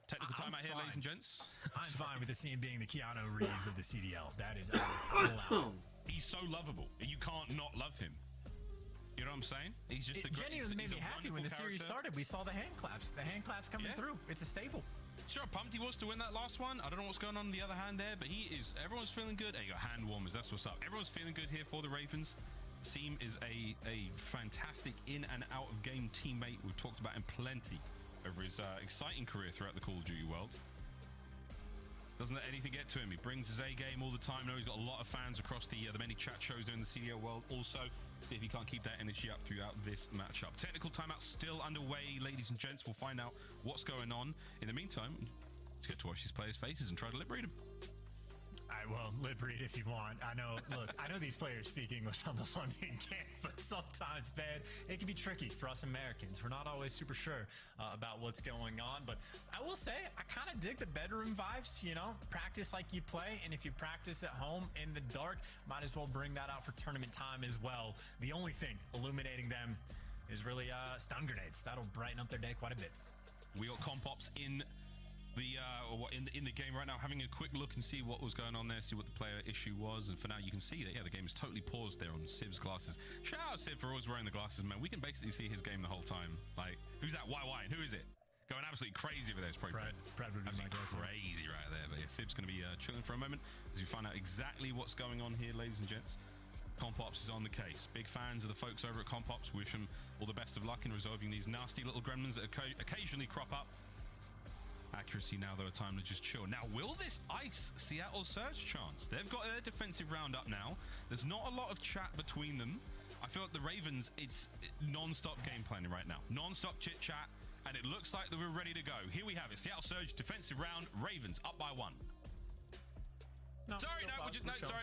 C: Technical timeout here, ladies and gents.
B: I'm fine with Asim being the Keanu Reeves of the CDL. That is allowed.
C: He's so lovable. You can't not love him. You know what I'm saying? He's just the great.
B: Genuinely made me happy when the series started. We saw the hand claps. The hand claps coming through. It's a staple.
C: Sure, pumped he was to win that last one. I don't know what's going on the other hand there, but he is. Everyone's feeling good. Hey, you got hand warmers. That's what's up. Everyone's feeling good here for the Ravens. Seam is a fantastic in and out of game teammate. We've talked about him plenty over his exciting career throughout the Call of Duty world. Doesn't let anything get to him. He brings his A game all the time. I know he's got a lot of fans across the many chat shows there in the CDL world. Also, see if he can't keep that energy up throughout this matchup. Technical timeout still underway, ladies and gents. We'll find out what's going on. In the meantime, let's get to watch these players' faces and try to lip read them.
B: I will lip read if you want. I know, look, I know these players speak English on the London camp, but sometimes, man, it can be tricky for us Americans. We're not always super sure about what's going on, but I will say I kind of dig the bedroom vibes, you know, practice like you play, and if you practice at home in the dark, might as well bring that out for tournament time as well. The only thing illuminating them is really stun grenades. That'll brighten up their day quite a bit.
C: We got comp ops in the game right now, having a quick look and see what was going on there, see what the player issue was, and for now you can see that the game is totally paused there on Sib's glasses. Shout out Sib for always wearing the glasses, man. We can basically see his game the whole time. Like, who's that? Why and who is it? Going absolutely crazy over there. It's probably crazy right there. But yeah, Sib's going to be chilling for a moment as we find out exactly what's going on here, ladies and gents. Comp Ops is on the case. Big fans of the folks over at Comp Ops. Wish them all the best of luck in resolving these nasty little gremlins that occasionally crop up. Accuracy now, though, a time to just chill. Now, will this ice Seattle Surge chance? They've got their defensive round up now. There's not a lot of chat between them. I feel like the Ravens, it's non-stop game planning right now. Non-stop chit-chat, and it looks like that we're ready to go. Here we have it. Seattle Surge defensive round. Ravens up by 1.
B: No, sorry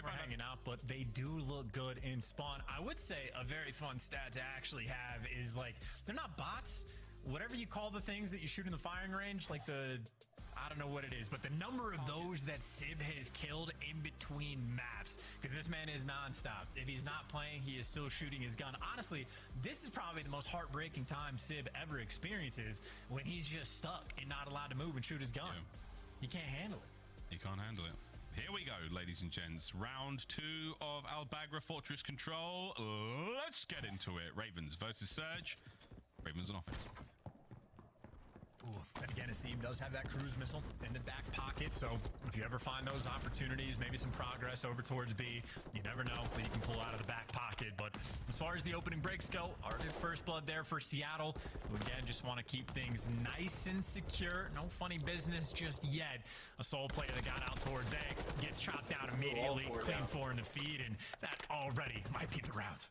B: for hanging out, but they do look good in spawn. I would say a very fun stat to actually have is, like, they're not bots. Whatever you call the things that you shoot in the firing range, like I don't know what it is, but the number of those that Sib has killed in between maps, because this man is nonstop. If he's not playing, he is still shooting his gun. Honestly, this is probably the most heartbreaking time Sib ever experiences, when he's just stuck and not allowed to move and shoot his gun. Yeah. He can't handle it.
C: He can't handle it. Here we go, ladies and gents. Round 2 of Albagra Fortress Control. Let's get into it. Ravens versus Surge. Ravens on offense.
B: And again, Asim does have that cruise missile in the back pocket, so if you ever find those opportunities, maybe some progress over towards B, you never know what you can pull out of the back pocket. But as far as the opening breaks go, already first blood there for Seattle, who again just want to keep things nice and secure. No funny business just yet. A sole player that got out towards A gets chopped down immediately, clean 4 in the feed, and that already might be the round.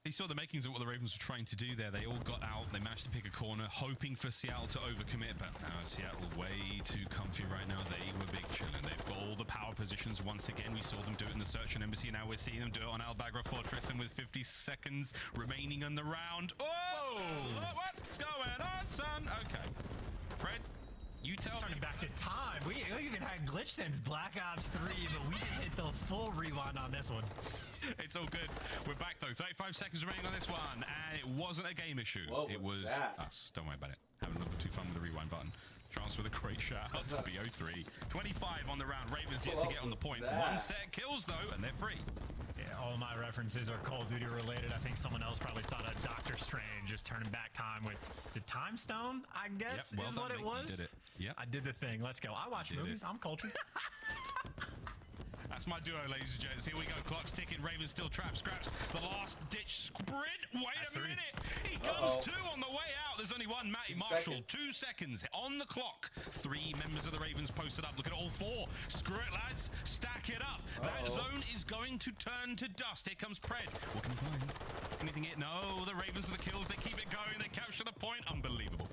C: You saw the makings of what the Ravens were trying to do there. They all got out. They managed to pick a corner, hoping for Seattle to overcommit. But Seattle way too comfy right now. They were big chilling. They've got all the power positions once again. We saw them do it in the Search and Embassy. Now we're seeing them do it on Albagra Fortress. And with 50 seconds remaining in the round. Oh! What's going on, son? Okay. Fred, you tell me.
B: Turning back the time. We even had glitch since Black Ops 3, but we just hit the full rewind on this one.
C: It's all good. We're back, though. 35 seconds remaining on this one, and it wasn't a game issue.
A: It
C: was us. Don't worry about it. Having a little bit too fun with the rewind button. Chance with a great shout out to BO3. 25 on the round. Ravens yet to get on the point. 1 set kills, though, and they're free.
B: Yeah, all my references are Call of Duty related. I think someone else probably thought of Doctor Strange just turning back time with the Time Stone, I guess,
C: well
B: is
C: done,
B: what it
C: mate.
B: was.
C: You did it. Yep.
B: I did the thing. Let's go. I watch movies. I'm cultured.
C: That's my duo, ladies and gents. Here we go. Clock's ticking. Ravens still trapped. Scraps the last ditch sprint. Wait a minute. He comes 2 on the way out. There's only one. Matty Marshall. 2 seconds on the clock. 3 members of the Ravens posted up. Look at all 4. Screw it, lads. Stack it up. That zone is going to turn to dust. Here comes Pred. What can he find? Anything hit? No. The Ravens with the kills. They keep it going. They capture the point. Unbelievable.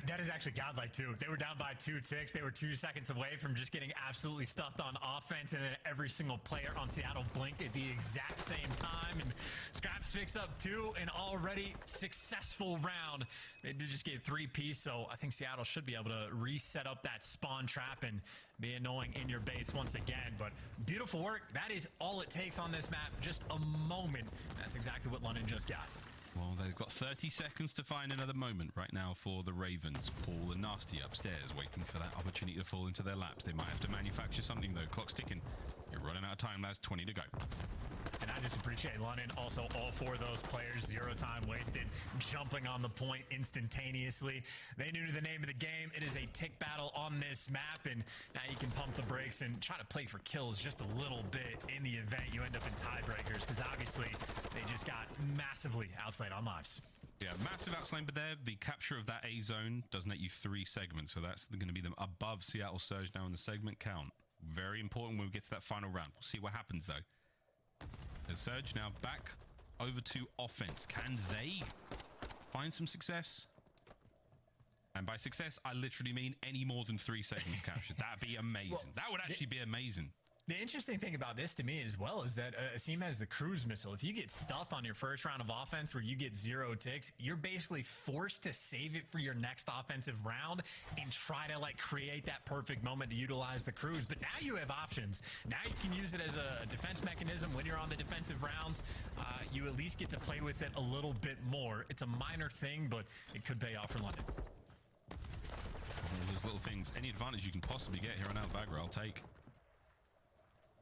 B: That is actually godlike, too. They were down by 2 ticks. They were 2 seconds away from just getting absolutely stuffed on offense, and then every single player on Seattle blinked at the exact same time, and Scraps Maps picks up 2 and already successful round. They did just get 3-piece, so I think Seattle should be able to reset up that spawn trap and be annoying in your base once again. But beautiful work. That is all it takes on this map. Just a moment. That's exactly what London just got.
C: Well, they've got 30 seconds to find another moment right now for the Ravens. Paul and Nasty upstairs waiting for that opportunity to fall into their laps. They might have to manufacture something, though. Clock's ticking. You're running out of time, lads. 20 to go.
B: And I just appreciate London. Also, all 4 of those players, 0 time wasted, jumping on the point instantaneously. They knew the name of the game. It is a tick battle on this map, and now you can pump the brakes and try to play for kills just a little bit. In the event you end up in tiebreakers, because obviously they just got massively outslayed on lives.
C: Yeah, massive outslane, but there, the capture of that A zone does net you 3 segments, so that's going to be them above Seattle Surge now in the segment count. Very important when we get to that final round. We'll see what happens, though. As Surge now back over to offense. Can they find some success? And by success, I literally mean any more than 3 segments captured. That'd be amazing. Well, that would actually be amazing.
B: The interesting thing about this to me as well is that Asim has the cruise missile. If you get stuffed on your first round of offense where you get 0 ticks, you're basically forced to save it for your next offensive round and try to like create that perfect moment to utilize the cruise. But now you have options. Now you can use it as a defense mechanism when you're on the defensive rounds. You at least get to play with it a little bit more. It's a minor thing, but it could pay off for London.
C: All those little things. Any advantage you can possibly get here on Albagra, I'll take.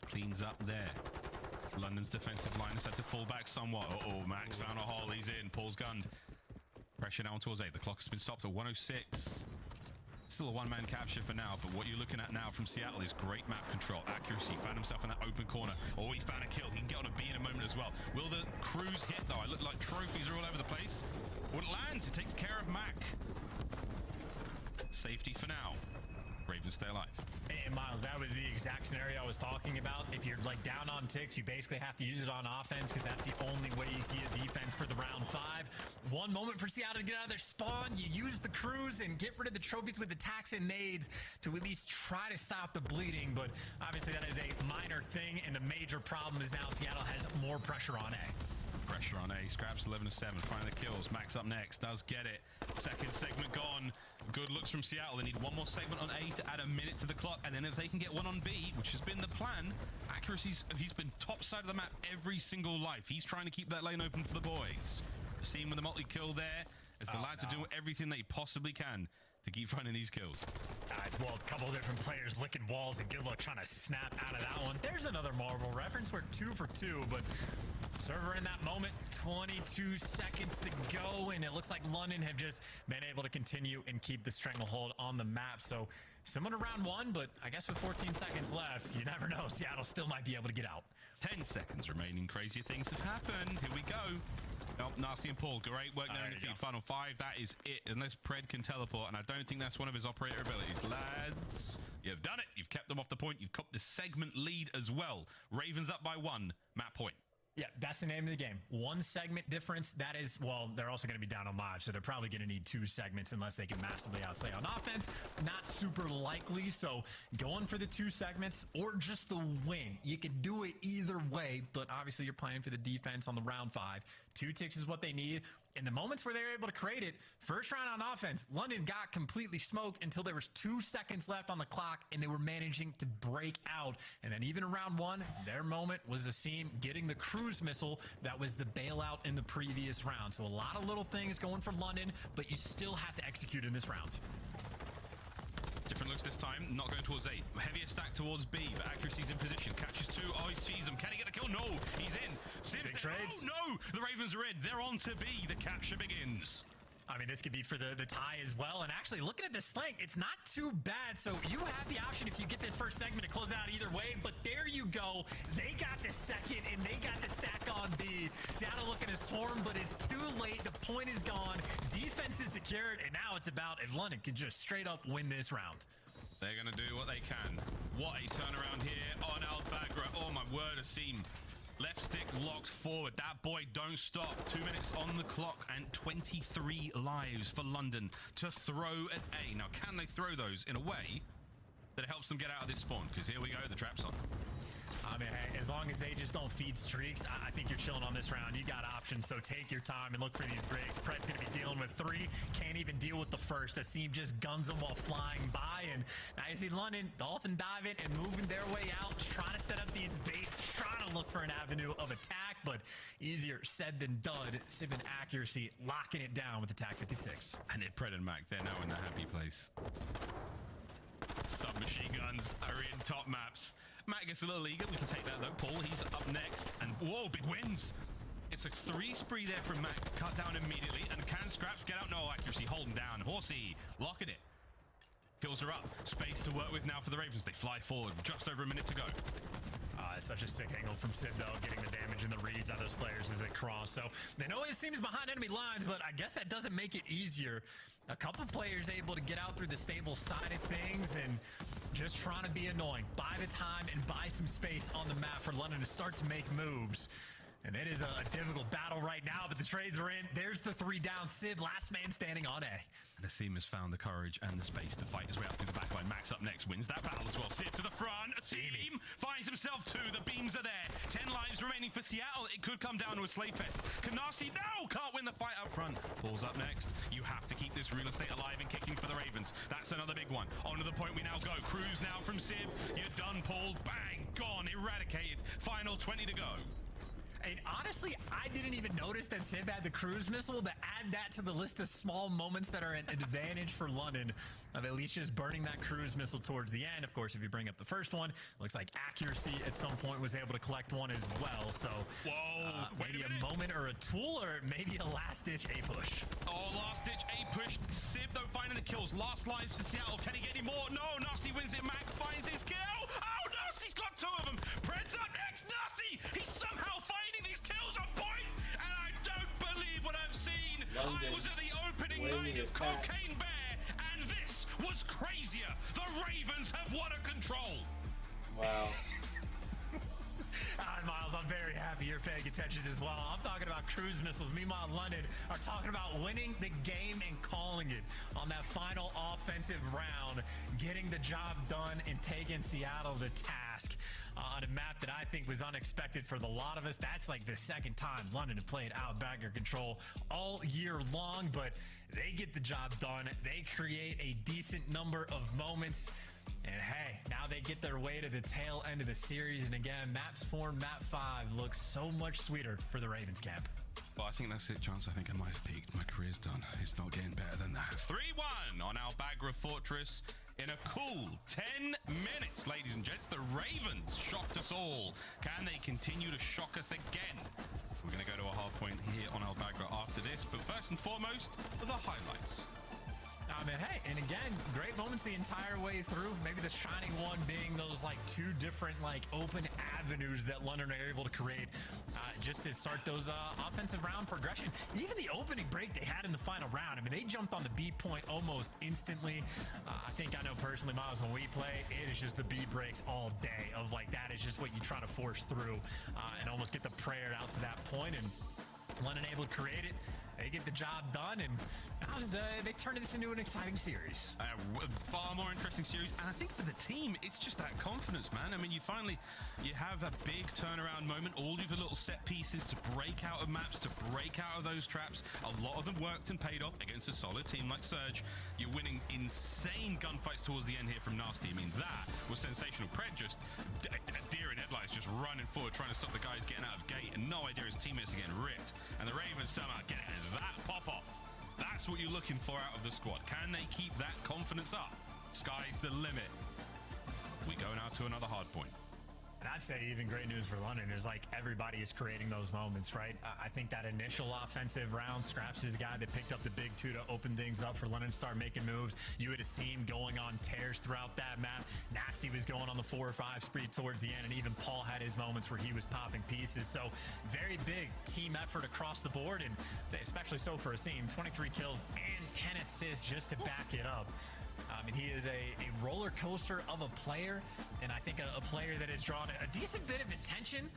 C: Cleans up there. London's defensive line has had to fall back somewhat. Uh-oh, Max found a hole. He's in. Paul's gunned. Pressure down towards 8. The clock has been stopped at 106. Still a one-man capture for now, but what you're looking at now from Seattle is great map control, accuracy. Found himself in that open corner. Oh, he found a kill. He can get on a B in a moment as well. Will the cruise hit, though? I look like trophies are all over the place. Well, it lands. It takes care of Mac. Safety for now. Ravens stay alive.
B: And Miles, that was the exact scenario I was talking about. If you're like down on ticks, you basically have to use it on offense because that's the only way you can get defense for the round 5. One moment for Seattle to get out of their spawn. You use the cruise and get rid of the trophies with attacks and nades to at least try to stop the bleeding. But obviously that is a minor thing, and the major problem is now Seattle has more pressure on A.
C: Pressure on A. Scraps 11-7. Find the kills. Max up next. Does get it. Second segment gone. Good looks from Seattle. They need one more segment on A to add a minute to the clock. And then if they can get one on B, which has been the plan, accuracy's, he's been top side of the map every single life. He's trying to keep that lane open for the boys. Seeing with the multi-kill there as the lads are doing everything they possibly can to keep finding these kills.
B: Well, a couple of different players licking walls, and good luck trying to snap out of that one. There's another Marvel reference. We're 2 for 2, but server in that moment, 22 seconds to go, and it looks like London have just been able to continue and keep the stranglehold on the map. So similar to round 1, but I guess with 14 seconds left, you never know. Seattle still might be able to get out.
C: 10 seconds remaining. Crazier things have happened. Here we go. Oh, Nasty and Paul, great work there in the feed. Final 5, that is it. Unless Pred can teleport, and I don't think that's one of his operator abilities. Lads, you've done it. You've kept them off the point. You've got the segment lead as well. Ravens up by 1. Map point.
B: Yeah, that's the name of the game. 1 segment difference. That is, well, they're also going to be down on live, so they're probably going to need 2 segments unless they can massively outslay on offense. Not super likely, so going for the 2 segments or just the win. You can do it either way, but obviously you're playing for the defense on the round 5. 2 ticks is what they need. In the moments where they were able to create it, first round on offense, London got completely smoked until there was 2 seconds left on the clock, and they were managing to break out. And then even in round 1, their moment was Asim getting the cruise missile that was the bailout in the previous round. So a lot of little things going for London, but you still have to execute in this round.
C: Different looks this time, not going towards 8. Heavier stack towards B, but accuracy's in position. Catches 2, oh, he sees him. Can he get the kill? No, he's in. Big trades. Oh, no, the Ravens are in. They're on to B. The capture begins.
B: I mean, this could be for the tie as well. And actually, looking at the slang, it's not too bad. So you have the option if you get this first segment to close out either way. But there you go. They got the second, and they got the stack on B. Seattle looking to swarm, but it's too late. The point is gone. Defense is secured, and now it's about if London can just straight up win this round.
C: They're going to do what they can. What a turnaround here on Albagra. Oh, my word, Asim. Left stick locked forward. That boy don't stop. 2 minutes on the clock and 23 lives for London to throw at A. Now, can they throw those in a way that helps them get out of this spawn? Because here we go, the trap's on.
B: I mean, hey, as long as they just don't feed streaks, I think you're chilling on this round. You got options, so take your time and look for these breaks. Pred's going to be dealing with 3. Can't even deal with the first. Asim just guns them while flying by, and now you see London dolphin diving and moving their way out, trying to set up these baits, trying to look for an avenue of attack, but easier said than done. Sipping accuracy, locking it down with attack 56.
C: And Pred and Mac, they're now in the happy place. Submachine guns are in top maps. Matt gets a little eager. We can take that though. Paul, he's up next. And whoa, big wins. It's a 3 spree there from Mac. Cut down immediately. And can Scraps get out? No accuracy. Holding down. Horsey locking it. Kills are up. Space to work with now for the Ravens. They fly forward. Just over a minute to go.
B: It's such a sick angle from Sid, though, getting the damage and the reads on those players as they cross. So they know it seems behind enemy lines, but I guess that doesn't make it easier. A couple players able to get out through the stable side of things and just trying to be annoying. Buy the time and buy some space on the map for London to start to make moves. And it is a difficult battle right now, but the trades are in. There's the 3 down. Sid, last man standing on A.
C: And Asim has found the courage and the space to fight his way up through the backline. Max up next, wins that battle as well. Sid to the front. Asim finds himself 2. The beams are there. 10 lives remaining for Seattle. It could come down to a slay fest. Kanasi, no! Can't win the fight up front. Ball's up next. You have to keep this real estate alive and kicking for the Ravens. That's another big one. On to the point we now go. Cruise now from Sid. You're done, Paul. Bang! Gone. Eradicated. Final 20 to go.
B: And honestly, I didn't even notice that Sid had the cruise missile, but add that to the list of small moments that are an advantage for London of at least just burning that cruise missile towards the end. Of course, if you bring up the first one, looks like accuracy at some point was able to collect one as well. So maybe a moment or a tool or maybe a last-ditch A-push.
C: Oh, last-ditch A-push. Sib, though, finding the kills. Last lives to Seattle. Can he get any more? No, Nasty wins it. Mac finds his kill. Oh, Nasty's got 2 of them. Pred's up next. Nasty, he's somehow finding these kills on point. And I don't believe what I've seen.
A: London,
C: I was at the opening night of Cocaine Bear, and this was crazier. The Ravens have water control.
A: Wow.
B: Miles, I'm very happy you're paying attention as well. I'm talking about cruise missiles. Meanwhile, London are talking about winning the game and calling it on that final offensive round, getting the job done and taking Seattle to task on a map that I think was unexpected for the lot of us. That's like the second time London had played Outbacker Control all year long, but they get the job done. They create a decent number of moments. And hey, now they get their way to the tail end of the series. And again, maps 4 and map 5 looks so much sweeter for the Ravens camp.
C: Well, I think that's it, Chance. I think I might have peaked. My career's done. It's not getting better than that. 3-1 on Albagra Fortress in a cool 10 minutes. Ladies and gents, the Ravens shocked us all. Can they continue to shock us again? We're going to go to a hard point here on Albagra after this. But first and foremost, the highlights.
B: I mean, hey, and again, great moments the entire way through. Maybe the shining one being those like 2 different like open avenues that London are able to create just to start those offensive round progression. Even the opening break they had in the final round. I mean, they jumped on the B point almost instantly. I think I know personally, Miles, when we play, it is just the B breaks all day of like that is just what you try to force through and almost get the prayer out to that point. And London able to create it. They get the job done, and they turned this into an exciting series.
C: Far more interesting series, and I think for the team, it's just that confidence, man. I mean, you have a big turnaround moment, all of the little set pieces to break out of maps, to break out of those traps. A lot of them worked and paid off against a solid team like Surge. You're winning insane gunfights towards the end here from Nasty. I mean, that was sensational. Pred just, deer in headlights, just running forward, trying to stop the guys getting out of gate, and no idea his teammates are getting ripped. And the Ravens somehow get that pop-off. That's what you're looking for out of the squad. Can they keep that confidence up? Sky's the limit. We go now to another hard point.
B: And I'd say even great news for London is like everybody is creating those moments, right? I think that initial offensive round, Scraps is the guy that picked up the big 2 to open things up for London to start making moves. You would have seen going on tears throughout that map. Nasty was going on the 4 or 5 spree towards the end, and even Paul had his moments where he was popping pieces. So very big team effort across the board, and especially so for Asim, 23 kills and 10 assists just to back it up. And he is a roller coaster of a player, and I think a player that has drawn a decent bit of attention,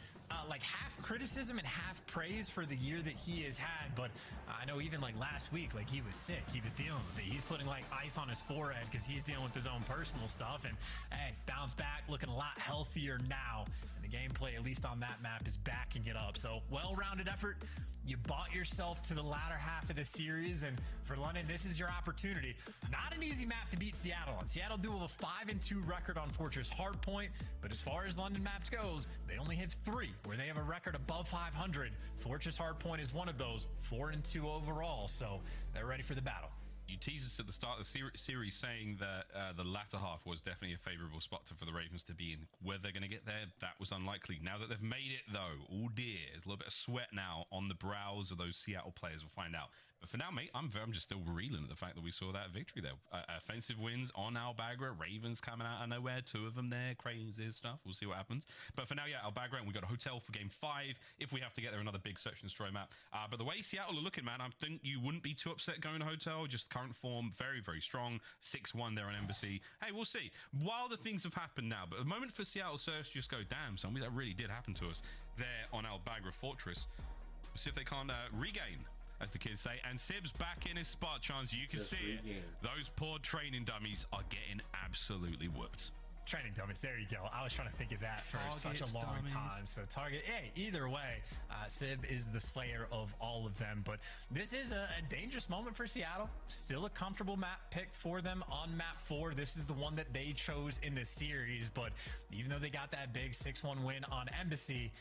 B: like half criticism and half praise for the year that he has had. But I know even like last week, like he was sick, he was dealing with it. He's putting like ice on his forehead because he's dealing with his own personal stuff. And hey, bounce back, looking a lot healthier now. And the gameplay, at least on that map, is backing it up. So well-rounded effort. You bought yourself to the latter half of the series, and for London, this is your opportunity. Not an easy map to beat Seattle on. Seattle do have a 5-2 record on Fortress Hardpoint, but as far as London maps goes, they only have 3 where they have a record above 500. Fortress Hardpoint is one of those, 4-2 overall, so they're ready for the battle.
C: You teased us at the start of the series saying that the latter half was definitely a favorable spot for the Ravens to be in. Whether they're going to get there, that was unlikely. Now that they've made it, though, oh dear, there's a little bit of sweat now on the brows of those Seattle players. We'll find out. But for now, mate, I'm just still reeling at the fact that we saw that victory there. Offensive wins on Al-Bagra. Ravens coming out of nowhere. 2 of them there. Crazy stuff. We'll see what happens. But for now, yeah, Al-Bagra, and we got a hotel for game 5 if we have to get there, another big search and destroy map. But the way Seattle are looking, man, I think you wouldn't be too upset going to hotel. Just current form, very, very strong. 6-1 there on Embassy. Hey, we'll see. Wilder things have happened now. But the moment for Seattle Search, just go, damn, something that really did happen to us there on Al-Bagra Fortress. We'll see if they can't regain, as the kids say. And Sib's back in his spot, Chance. You can see it. Those poor training dummies are getting absolutely whooped.
B: Training dummies, there you go. I was trying to think of that for such a long time. So target, hey, either way, Sib is the slayer of all of them. But this is a dangerous moment for Seattle. Still a comfortable map pick for them on map 4. This is the one that they chose in the series. But even though they got that big 6-1 win on Embassy,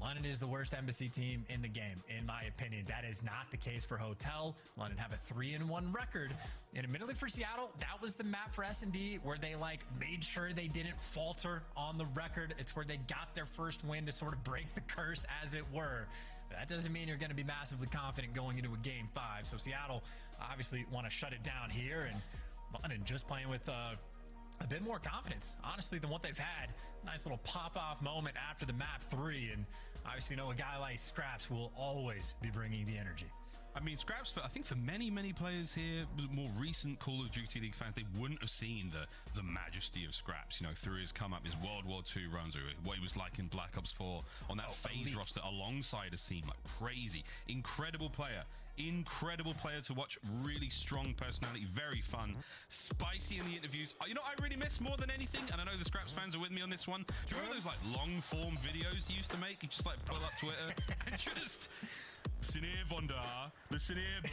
B: London is the worst Embassy team in the game, in my opinion. That is not the case for Hotel. London have a 3-1 record. And admittedly for Seattle, that was the map for S&D where they made sure they didn't falter on the record. It's where they got their first win to sort of break the curse, as it were. But that doesn't mean you're going to be massively confident going into a game 5. So Seattle obviously want to shut it down here, and London just playing with a bit more confidence, honestly, than what they've had. Nice little pop-off moment after the map 3, and obviously, a guy like Scraps will always be bringing the energy.
C: I mean, Scraps, I think for many players here, more recent Call of Duty League fans, they wouldn't have seen the majesty of Scraps, through his come-up, his World War II runs, what he was like in Black Ops 4 on that FaZe roster alongside a scene like crazy. Incredible player to watch, really strong personality, very fun, spicy in the interviews. I really miss more than anything, and I know the Scraps fans are with me on this one. Do you remember those long form videos he used to make? He just pull up Twitter and just listen here, Vonda, listen here,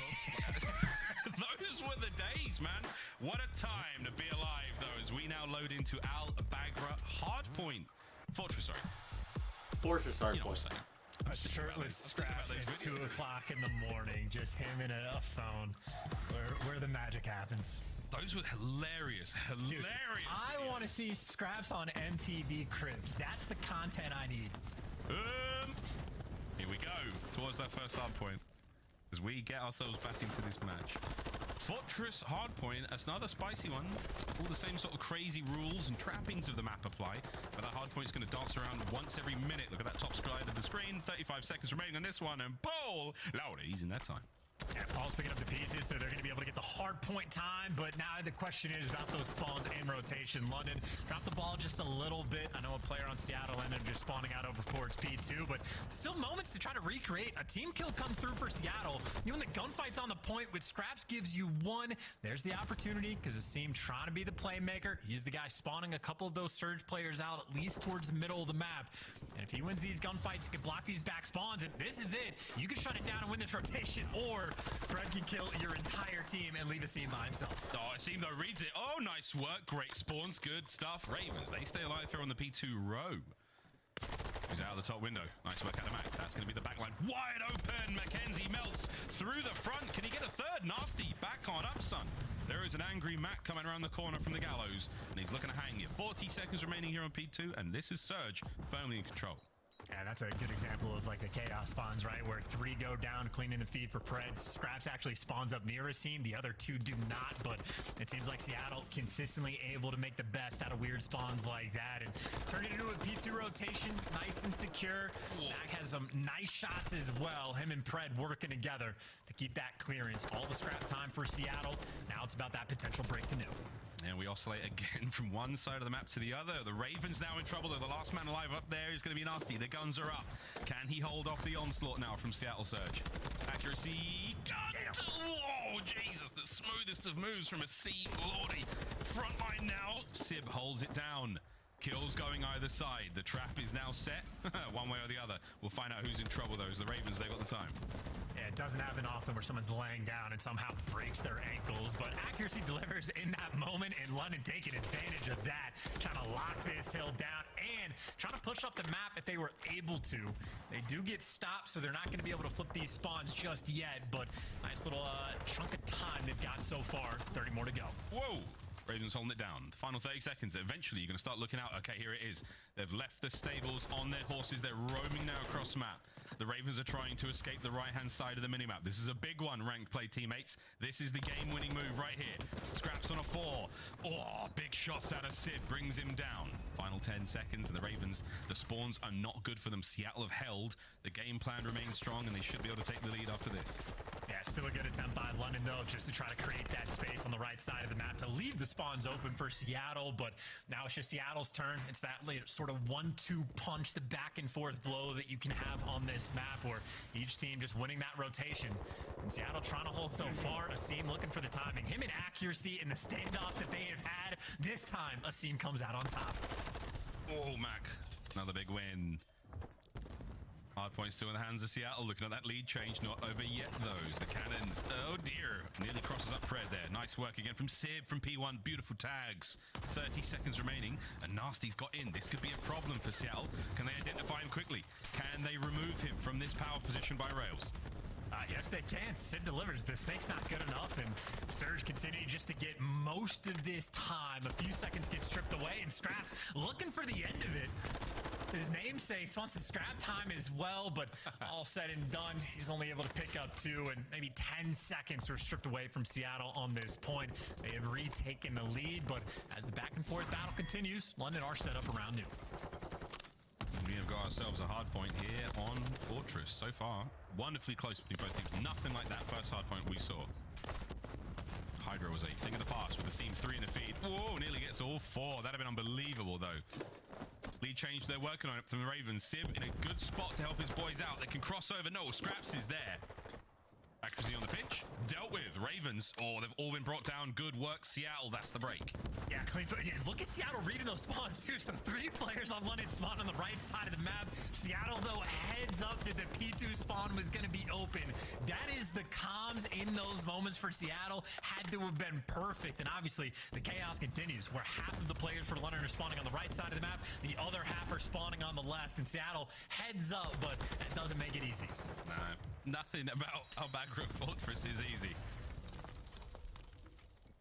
C: bro. Those were the days, man. What a time to be alive, though, as we now load into Al-Bagra Hardpoint. Fortress Hardpoint.
B: Shirtless Scraps at 2 o'clock in the morning, just him in a phone where the magic happens.
C: Those were hilarious.
B: Dude, I want to see Scraps on MTV Cribs. That's the content I need.
C: Here we go towards that first hard point as we get ourselves back into this match. Fortress Hardpoint, that's another spicy one. All the same sort of crazy rules and trappings of the map apply, but that hardpoint's going to dance around once every minute. Look at that top slide of the screen. 35 seconds remaining on this one, and Paul, Laura, he's in that time.
B: Yeah, Paul's picking up the pieces, so they're going to be able to get the hard point time. But now the question is about those spawns in rotation. London dropped the ball just a little bit. I know a player on Seattle ended up just spawning out over towards P2, but still moments to try to recreate. A team kill comes through for Seattle. When the gunfight's on the point with Scraps gives you 1. There's the opportunity because Asim trying to be the playmaker. He's the guy spawning a couple of those surge players out at least towards the middle of the map. And if he wins these gunfights, he can block these back spawns, and this is it. You can shut it down and win this rotation, or Fred can kill your entire team and leave Asim by himself.
C: Oh, Asim though reads it. Oh, nice work. Great spawns. Good stuff. Ravens, they stay alive here on the P2 row. He's out of the top window. Nice work out of Mac. That's going to be the back line. Wide open. Mackenzie melts through the front. Can he get a third? Nasty. Back on up, son. There is an angry Mac coming around the corner from the gallows, and he's looking to hang you. 40 seconds remaining here on P2, and this is Surge firmly in control.
B: Yeah, that's a good example of the chaos spawns, right? Where 3 go down, cleaning the feed for Preds. Scraps actually spawns up near his team. The other 2 do not, but it seems like Seattle consistently able to make the best out of weird spawns like that and turn it into a P2 rotation, nice and secure. Mac has some nice shots as well. Him and Pred working together to keep that clearance. All the scrap time for Seattle. Now it's about that potential break to new.
C: And we oscillate again from one side of the map to the other. The Ravens now in trouble, though. The last man alive up there is going to be nasty. The guns are up. Can he hold off the onslaught now from Seattle Surge? Accuracy. Oh, Jesus. The smoothest of moves from a C. Lordy. Frontline now. Sib holds it down. Kills going either side. The trap is now set. One way or the other. We'll find out who's in trouble, though. It's the Ravens. They got the time.
B: Yeah, it doesn't happen often where someone's laying down and somehow breaks their ankles, but accuracy delivers in that moment, and London taking advantage of that, trying to lock this hill down and trying to push up the map if they were able to. They do get stopped, so they're not going to be able to flip these spawns just yet, but nice little chunk of time they've got so far. 30 more to go.
C: Whoa! Ravens holding it down. The final 30 seconds. Eventually, you're going to start looking out. Okay, here it is. They've left the stables on their horses. They're roaming now across the map. The Ravens are trying to escape the right-hand side of the minimap. This is a big one, ranked play teammates. This is the game-winning move right here. Scraps on a 4. Oh, big shots out of Sid. Brings him down. Final 10 seconds, and the Ravens, the spawns are not good for them. Seattle have held. The game plan remains strong, and they should be able to take the lead after this.
B: Yeah, still a good attempt by London, though, just to try to create that space on the right side of the map to leave the spawns open for Seattle, but now it's just Seattle's turn. It's that sort of 1-2 punch, the back-and-forth blow that you can have on this map, where each team just winning that rotation. And Seattle trying to hold so far. Asim looking for the timing. Him and accuracy in the standoff that they have had. This time, Asim comes out on top.
C: Oh, Mac. Another big win. Hard point still in the hands of Seattle. Looking at that lead change. Not over yet, those. The cannons. Oh, dear. Nearly crosses up Pred there. Nice work again from Sib, from P1. Beautiful tags. 30 seconds remaining. And Nasty's got in. This could be a problem for Seattle. Can they identify him quickly? Can they remove him from this power position by rails?
B: Yes, they can. Sid delivers. The snake's not good enough, and Surge continuing just to get most of this time. A few seconds get stripped away, and Scraps looking for the end of it. His namesakes wants the scrap time as well, but all said and done, he's only able to pick up 2, and maybe 10 seconds were stripped away from Seattle on this point. They have retaken the lead, but as the back and forth battle continues, London are set up around new.
C: We have got ourselves a hard point here on Fortress. So far, wonderfully close between both teams. Nothing like that first hard point we saw. Hydra was a thing of the past with the seam 3 in the feed. Whoa, nearly gets all 4. That'd have been unbelievable, though. Lead change, they're working on it from the Ravens. Sib in a good spot to help his boys out. They can cross over. No, Scraps is there. Accuracy on the pitch. Dealt with. Ravens. Oh, they've all been brought down. Good work, Seattle. That's the break.
B: Yeah, clean foot. Yeah, look at Seattle reading those spawns, too. So 3 players on London spawn on the right side of the map. Seattle, though, heads up that the P2 spawn was going to be open. That is the comms in those moments for Seattle. Had to have been perfect. And obviously, the chaos continues, where half of the players for London are spawning on the right side of the map. The other half are spawning on the left. And Seattle heads up, but that doesn't make it easy.
C: No, nothing about our backroom Fortress is easy.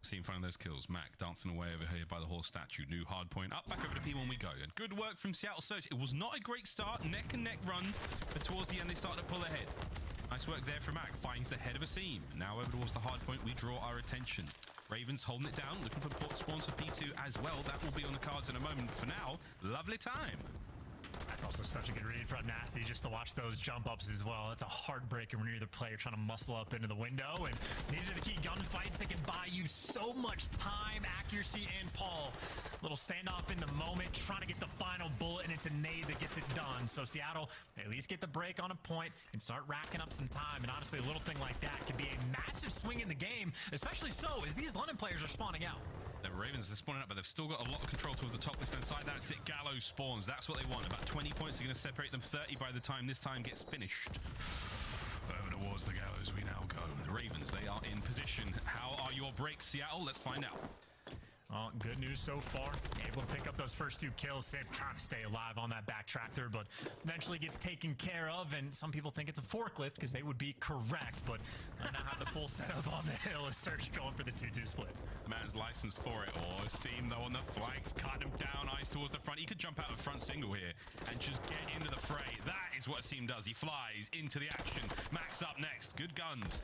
C: Seeing finding those kills. Mac dancing away over here by the horse statue. New hard point. Up, back over to P1 we go. And good work from Seattle Surge. It was not a great start. Neck and neck run. But towards the end, they start to pull ahead. Nice work there from Mac. Finds the head of a seam. Now over towards the hard point, we draw our attention. Ravens holding it down. Looking for port spawns for P2 as well. That will be on the cards in a moment. For now, lovely time.
B: That's also such a good read from Nasty, just to watch those jump ups as well. That's a heartbreaker when you're the player trying to muscle up into the window. And these are the key gunfights that can buy you so much time, accuracy, and Paul. Little standoff in the moment, trying to get the final bullet, and it's a nade that gets it done. So Seattle, they at least get the break on a point and start racking up some time. And honestly, a little thing like that could be a massive swing in the game, especially so as these London players are spawning out.
C: The Ravens, they're spawning up, but they've still got a lot of control towards the top left-hand side. That's it. Gallows spawns. That's what they want. About 20 points are going to separate them. 30 by the time this time gets finished. Over towards the Gallows we now go. The Ravens, they are in position. How are your breaks, Seattle? Let's find out.
B: Well, good news so far. Able to pick up those first 2 kills. Sid trying to stay alive on that back tractor, but eventually gets taken care of. And some people think it's a forklift because they would be correct, but I now have the full setup on the hill. Is Surge going for the 2-2 split.
C: The man's licensed for it. Oh, Seam though on the flanks, cut him down, eyes towards the front. He could jump out of front single here and just get into the fray. That is what Seam does. He flies into the action. Max up next. Good guns.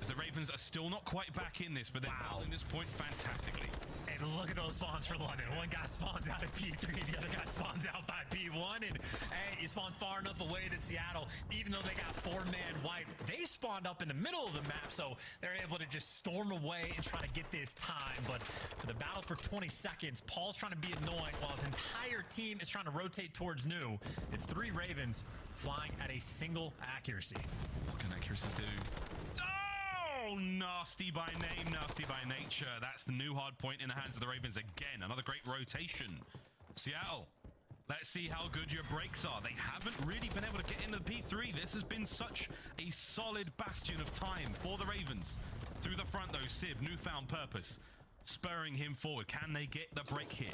C: As the Ravens are still not quite back in this, but they're holding this point fantastically.
B: And look at those spawns for London. One guy spawns out at P3, the other guy spawns out by P1. And hey, you spawn far enough away that Seattle, even though they got 4-man wipe, they spawn spawned up in the middle of the map, so they're able to just storm away and try to get this time. But for the battle for 20 seconds, Paul's trying to be annoying while his entire team is trying to rotate towards New. It's 3 Ravens flying at a single accuracy.
C: What can accuracy do? Oh, nasty by name, nasty by nature. That's the new hard point in the hands of the Ravens again. Another great rotation. Seattle, let's see how good your breaks are. They haven't really been able to get into the P3. This has been such a solid bastion of time for the Ravens. Through the front, though, Sib, newfound purpose, spurring him forward. Can they get the break here?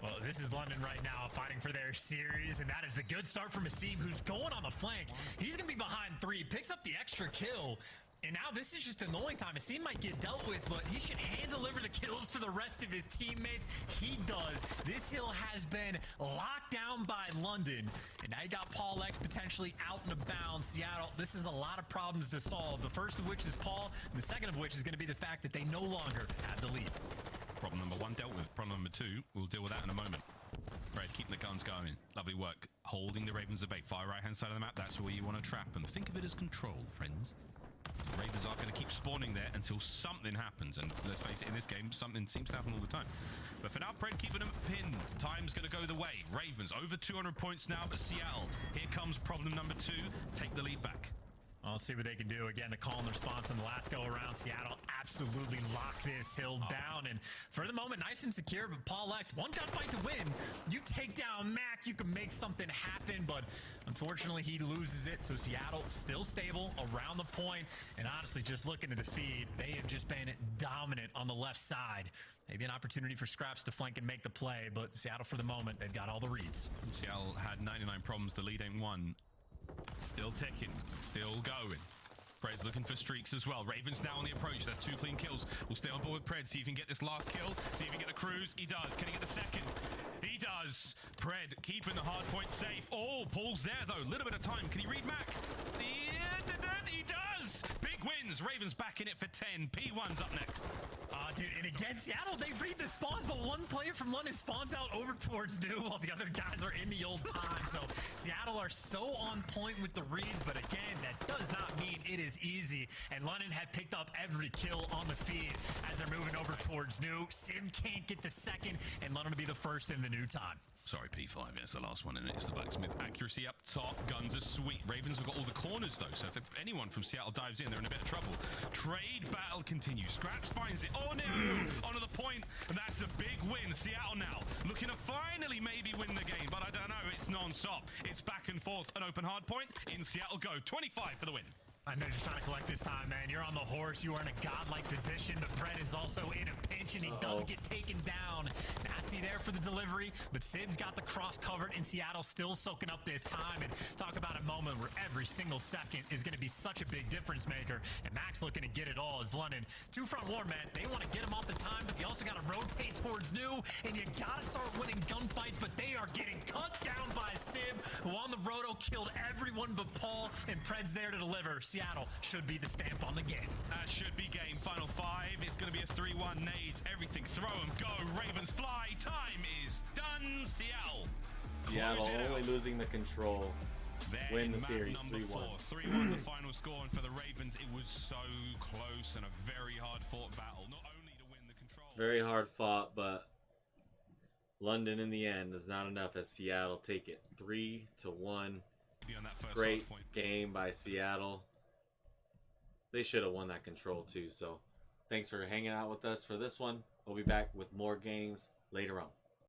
B: Well, this is London right now fighting for their series, and that is the good start from Asim, who's going on the flank. He's going to be behind 3, picks up the extra kill. And now this is just annoying time. Asim might get dealt with, but he should hand-deliver the kills to the rest of his teammates. He does. This hill has been locked down by London. And now you got Paul X potentially out and about. Seattle, this is a lot of problems to solve. The first of which is Paul, and the second of which is going to be the fact that they no longer have the lead.
C: Problem number 1 dealt with. Problem number 2, we'll deal with that in a moment. Fred, keeping the guns going. Lovely work. Holding the Ravens at bay. Far right-hand side of the map, that's where you want to trap them. Think of it as control, friends. Ravens are going to keep spawning there until something happens, and let's face it, in this game something seems to happen all the time. But for now, Pred keeping them pinned. Time's going to go the way. Ravens over 200 points now, but Seattle, here comes problem number 2. Take the lead back.
B: I'll see what they can do. Again, the call and response in the last go around. Seattle absolutely locked this hill down. And for the moment, nice and secure. But Paul X, one gunfight to win. You take down Mac, you can make something happen. But unfortunately, he loses it. So Seattle still stable around the point. And honestly, just looking at the feed, they have just been dominant on the left side. Maybe an opportunity for Scraps to flank and make the play. But Seattle, for the moment, they've got all the reads.
C: Seattle had 99 problems. The lead ain't won. Still ticking, still going. Pred's looking for streaks as well. Ravens now on the approach. That's 2 clean kills. We'll stay on board with Pred. See if he can get this last kill. See if he can get the cruise. He does. Can he get the second? He does. Pred keeping the hard point safe. Oh, Paul's there though. Little bit of time. Can he read Mac? He does. Big wins. Ravens back in it for 10. P1's up next.
B: Dude, and again, Seattle, they read the spawns, but one player from London spawns out over towards New while the other guys are in the old pond. So Seattle are so on point with the reads, but again, that does not mean it is easy. And London had picked up every kill on the feed as they're moving over towards New. Sim can't get the second, and London will be the first in the new time.
C: Sorry, P5, it's the last one, and it's the Blacksmith. Accuracy up top, guns are sweet. Ravens have got all the corners, though, so if anyone from Seattle dives in, they're in a bit of trouble. Trade battle continues. Scraps finds it. Oh, no! Onto the point, and that's a big win. Seattle now looking to finally maybe win the game, but I don't know. It's non-stop. It's back and forth. An open hard point. In Seattle go. 25 for the win.
B: And they're just trying to collect this time, man. You're on the horse. You are in a godlike position. But Brett is also in a pinch, and he does get taken down. Nasty there for the delivery, but Sib's got the cross covered, and Seattle still soaking up this time. And talk about a moment where every single second is going to be such a big difference maker. And Max looking to get it all as London. 2 front war, man. They want to get him off the time, but you also got to rotate towards New, and you got to start winning gunfights, but they are getting cut down by Sib, who on the roto killed everyone but Paul, and Pred's there to deliver. Seattle should be the stamp on the game.
C: That should be game. Final 5. It's going to be a 3-1 nades. Everything. Throw and go. Ravens fly. Time is done.
A: Seattle only losing the control. Win the series 3-1.
C: 3-1 the final score, and for the Ravens, it was so close and a very hard fought battle. Not only to win the control.
A: Very hard fought, but London in the end is not enough as Seattle take it 3-1. Great game by Seattle. They should have won that control too. So thanks for hanging out with us for this one. We'll be back with more games later on.